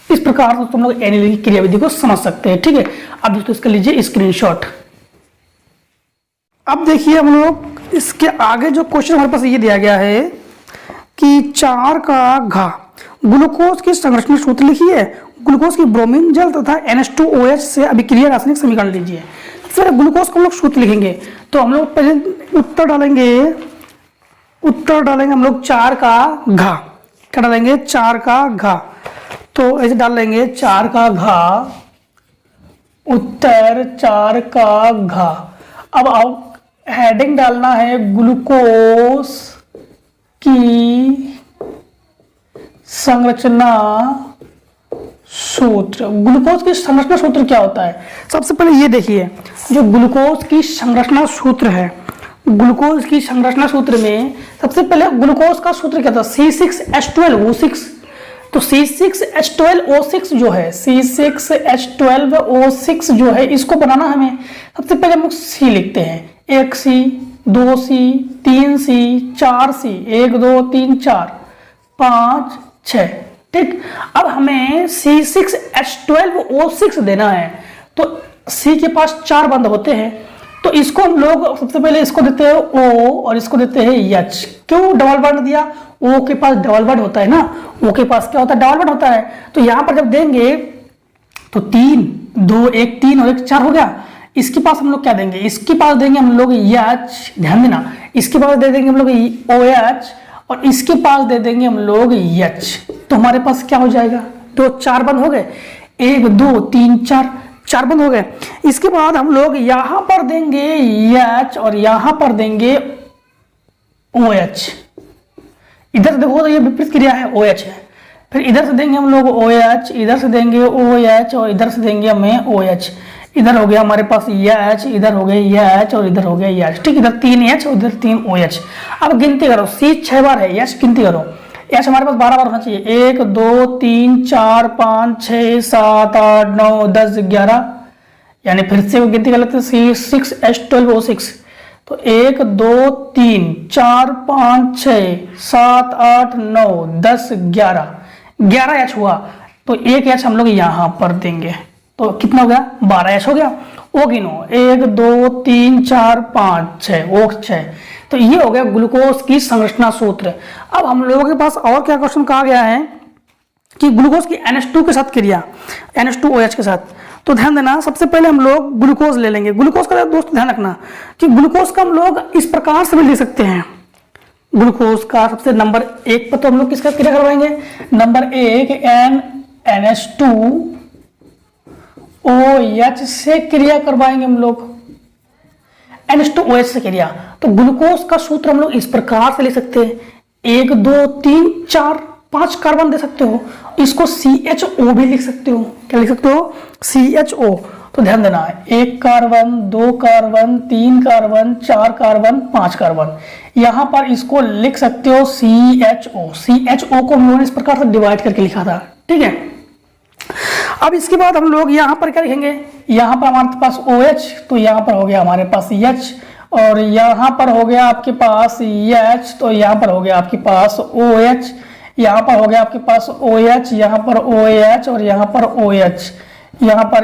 इस प्रकार दोस्तों हम लोग एनिलीन की क्रियाविधि को समझ सकते हैं। ठीक है, अब दोस्तों इसका लीजिए स्क्रीनशॉट। अब देखिए हम लोग इसके आगे जो क्वेश्चन हमारे पास ये दिया गया है कि 4 का घा, ग्लूकोज की संरचना सूत्र लिखिए, ग्लूकोज की ब्रोमीन जल तथा NH2OH से अभिक्रिया रासायनिक समीकरण लीजिए। फिर ग्लूकोज को हम लोग सूत्र लिखेंगे, तो हम लोग पहले उत्तर डालेंगे हम लोग 4 का घा, क्या डालेंगे, 4 का घा। तो ऐसे डाल लेंगे 4 का घा, उत्तर 4 का घा। अब आओ हेडिंग डालना है ग्लूकोज की संरचना सूत्र। ग्लूकोज की संरचना सूत्र क्या होता है? सबसे पहले ये देखिए, जो ग्लूकोज की संरचना सूत्र है, ग्लूकोज की संरचना सूत्र में सबसे पहले ग्लूकोज का सूत्र क्या था? C6H12O6। तो C6H12O6 जो है, C6H12O6 जो है, इसको बनाना हमें सबसे पहले हम लोग C लिखते हैं। 1C, 2C, 3C, 4C, 1 2 3 4 5 6। ठीक, अब हमें C6H12O6 देना है। तो C के पास 4 बंध होते हैं, तो इसको हम लोग सबसे पहले इसको देते हैं O और इसको देते हैं H। क्यों डबल बॉन्ड दिया? O के पास डबल बॉन्ड होता है ना, O के पास क्या होता है? डबल बॉन्ड होता है। तो यहां पर जब देंगे तो 3 2 1 3 और 1 4 हो गया। इसके पास हम लोग क्या देंगे? इसके पास देंगे हम लोग H, ध्यान देना, इसके पास दे देंगे हम लोग OH और इसके पास दे देंगे हम लोग H। तो हमारे पास क्या हो जाएगा? तो 4 बंद हो गए, 1 2 3 4, 4 बंद हो गए। इसके बाद हम लोग यहां पर देंगे H और यहां पर देंगे OH। इधर देखो तो ये विपरीत क्रिया है, OH है। फिर इधर से देंगे हम लोग OH, इधर से देंगे OH और इधर से देंगे हमें OH। इधर हो गया हमारे पास H, इधर हो गया H और इधर हो गया H। ठीक, इधर 3 H और इधर 3 OH। अब गिनती करो, C 6 बार है, H गिनती करो, H हमारे पास 12 बार होना चाहिए। 1 2 3 4 5 6 7 8 9 10 11, यानी फिर से गिनती कर लेते हैं C6H12O6। तो 1 2 3 4 5 6 7 8 9 10 11, 11 H हुआ। तो 1 H हम लोग यहां पर देंगे, तो कितना हो गया? 12 H हो गया। ओ गिनो, 1 2 3 4 5 6, ओ 6। तो ये हो गया ग्लूकोज की संरचना सूत्र। अब हम लोगों के पास और क्या क्वेश्चन कहा गया है कि ग्लूकोज की NH2 के साथ क्रिया, NH2OH के साथ। तो ध्यान देना, सबसे पहले हम लोग ग्लूकोज ले लेंगे। ग्लूकोज का दोस्त ध्यान रखना कि ग्लूकोज का हम लोग इस प्रकार से भी ले सकते हैं। ग्लूकोज का सबसे नंबर 1 पर तो हम लोग किसका क्रिया करवाएंगे? नंबर 1 NH2OH से क्रिया करवाएंगे हम लोग, NH2OH से क्रिया। तो ग्लूकोज का सूत्र हम लोग इस प्रकार से ले सकते हैं, 1 2 3 4 5 कार्बन दे सकते हो। इसको CHO भी लिख सकते हो। क्या लिख सकते हो? CHO। तो ध्यान देना, 1 carbon 2 carbon 3 carbon 4 carbon 5 carbon, यहां पर इसको लिख सकते हो CHO। CHO को हम लोगों ने इस प्रकार से डिवाइड करके लिखा था। ठीक है, अब इसके बाद हम लोग यहाँ पर क्या लिखेंगे? यहाँ पर हमारे पास OH, तो यहाँ पर हो गया हमारे पास H, और यहाँ पर हो गया आपके पास H, तो यहाँ पर हो गया आपके पास OH, यहाँ पर हो गया आपके पास OH, यहाँ पर OH और यहाँ पर OH, यहाँ पर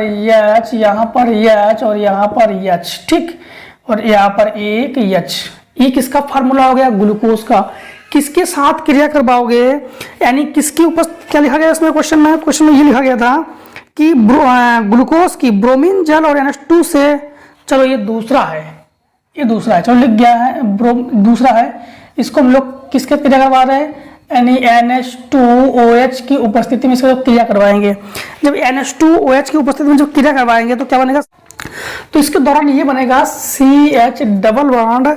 H, यहाँ पर H और यहाँ पर H। ठीक, और यहाँ पर एक H। ये किसका फार्मूला हो गया? ग्लूकोज का। किसके साथ क्रिया करवाओगे, यानी किसकी उपस्थिति? क्या लिखा गया इसमें क्वेश्चन में? क्वेश्चन में ये लिखा गया था कि ग्लूकोज की ब्रोमीन जल और NH2 से, चलो ये दूसरा है, ये दूसरा है, चलो लिख गया है, दूसरा है। इसको हम लोग किसके क्रिया करवा रहे हैं? यानी NH2OH की उपस्थिति में इसको क्रिया करवाएंगे। जब NH2OH की उपस्थिति में जब क्रिया करवाएंगे तो क्या बनेगा? तो इसके दौरान ये बनेगा CH डबल बॉन्ड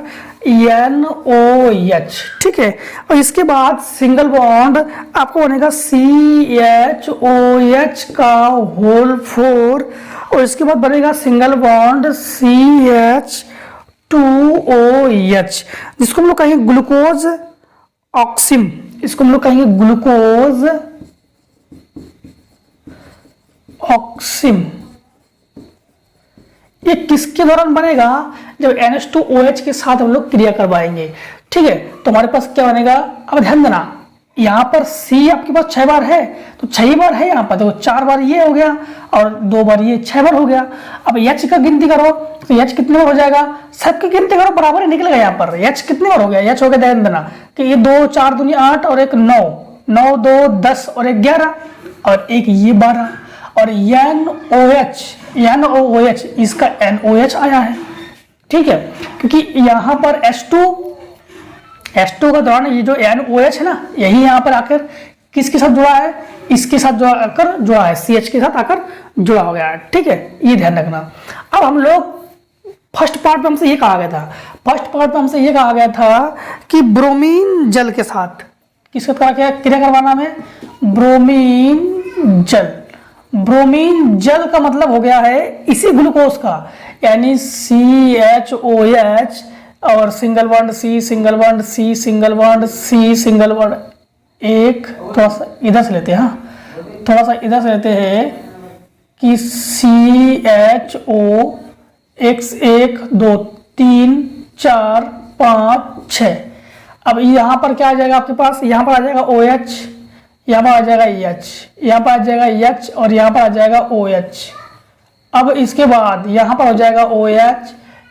NOH। ठीक है, और इसके बाद सिंगल बॉन्ड आपको बनेगा CHOH का होल 4, और इसके बाद बनेगा सिंगल बॉन्ड CH2OH, जिसको हम लोग कहेंगे ग्लूकोज ऑक्सिम। इसको हम लोग कहेंगे ग्लूकोज ऑक्सिम। ये किसके दौरान बनेगा? जब NH2OH के साथ हम लोग क्रिया करवाएंगे। ठीक है, तो हमारे पास क्या बनेगा? अब ध्यान देना, यहाँ पर C आपके पास 6 बार है, तो 6 बार है यहाँ पर, तो 4 बार ये हो गया और 2 बार ये, 6 बार हो गया। अब H का गिनती करो तो H कितने बार हो जाएगा? सबकी गिनती करो, बराबर ही निकलेगा। यहाँ पर H कितने बार हो गया? H हो गया, ध्यान देना कि ये 2 4 दूनी 8 और एक 9, 9 2 10 और एक 11 और एक ये 12, और NOH इसका NOH आया है। ठीक है, क्योंकि यहाँ पर H2 का दौरान ये जो NOH है ना, यही यहाँ पर आकर किसके साथ जुड़ा है, इसके साथ जुड़ा है, CH के साथ आकर जुड़ा हो गया है। ठीक है, ये ध्यान रखना। अब हम लोग फर्स्ट पार्ट में हमसे ये कहा गया था कि ब्रोमीन जल के साथ किसके साथ क्रिया करवाना हमें, ब्रोमीन जल। ब्रोमीन जल का मतलब हो गया है इसी ग्लूकोज का, यानी CHOH और single bond C, single bond C, single bond C, single bond एक, थोड़ा सा इधर से लेते हैं, हाँ थोड़ा सा इधर से लेते हैं कि CHO X 1 2 3 4 5 6। अब यहाँ पर क्या आ जाएगा आपके पास, यहाँ पर आ जाएगा OH, यहाँ पर आ जाएगा H, यहाँ पर आ जाएगा H और यहाँ पर आ जाएगा OH। अब इसके बाद यहाँ पर हो जाएगा OH,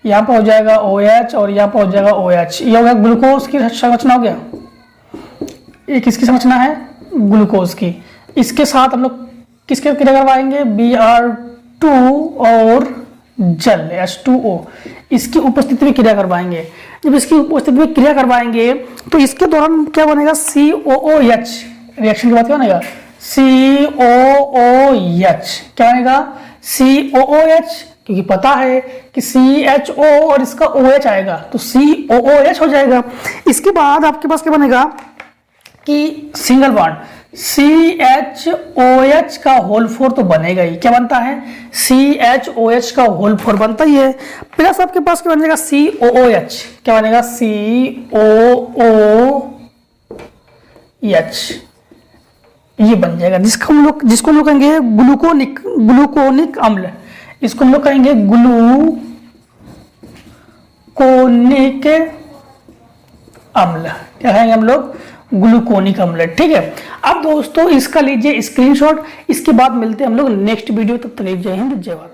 यहाँ पर हो जाएगा OH और यहाँ पर हो जाएगा OH। ये हो गया ग्लूकोज की संरचना, हो गया। ये किसकी संरचना है, ग्लूकोज की। इसके साथ हम लोग किसके क्रिया करवाएंगे, Br2 और जल H2O, इसकी उपस्थिति में क्रिया करवाएंगे। जब इसकी उपस्थिति में क्रिया करवाएंगे तो इसके दौरान क्या बनेगा, COOH, रिएक्शन के बाद क्या बनेगा, COOH। क्या बनेगा, COOH, क्योंकि पता है कि CHO और इसका OH आएगा तो COOH हो जाएगा। इसके बाद आपके पास क्या बनेगा कि सिंगल बॉन्ड CHOH का होल 4 तो बनेगा ही। क्या बनता है, CHOH का होल 4 बनता ही है। प्लस आपके पास क्या बनेगा, COOH। क्या बनेगा, COOH, ये बन जाएगा, जिसको हम लोग कहेंगे ग्लूकोनिक अम्ल। इसको हम लोग कहेंगे ग्लूकोनिक अम्ल। क्या कहेंगे हम लोग, ग्लूकोनिक अम्ल। ठीक है, अब दोस्तों इसका लीजिए स्क्रीनशॉट। इसके बाद मिलते हैं हम लोग नेक्स्ट वीडियो, तब तक जय हिंद जय भारत।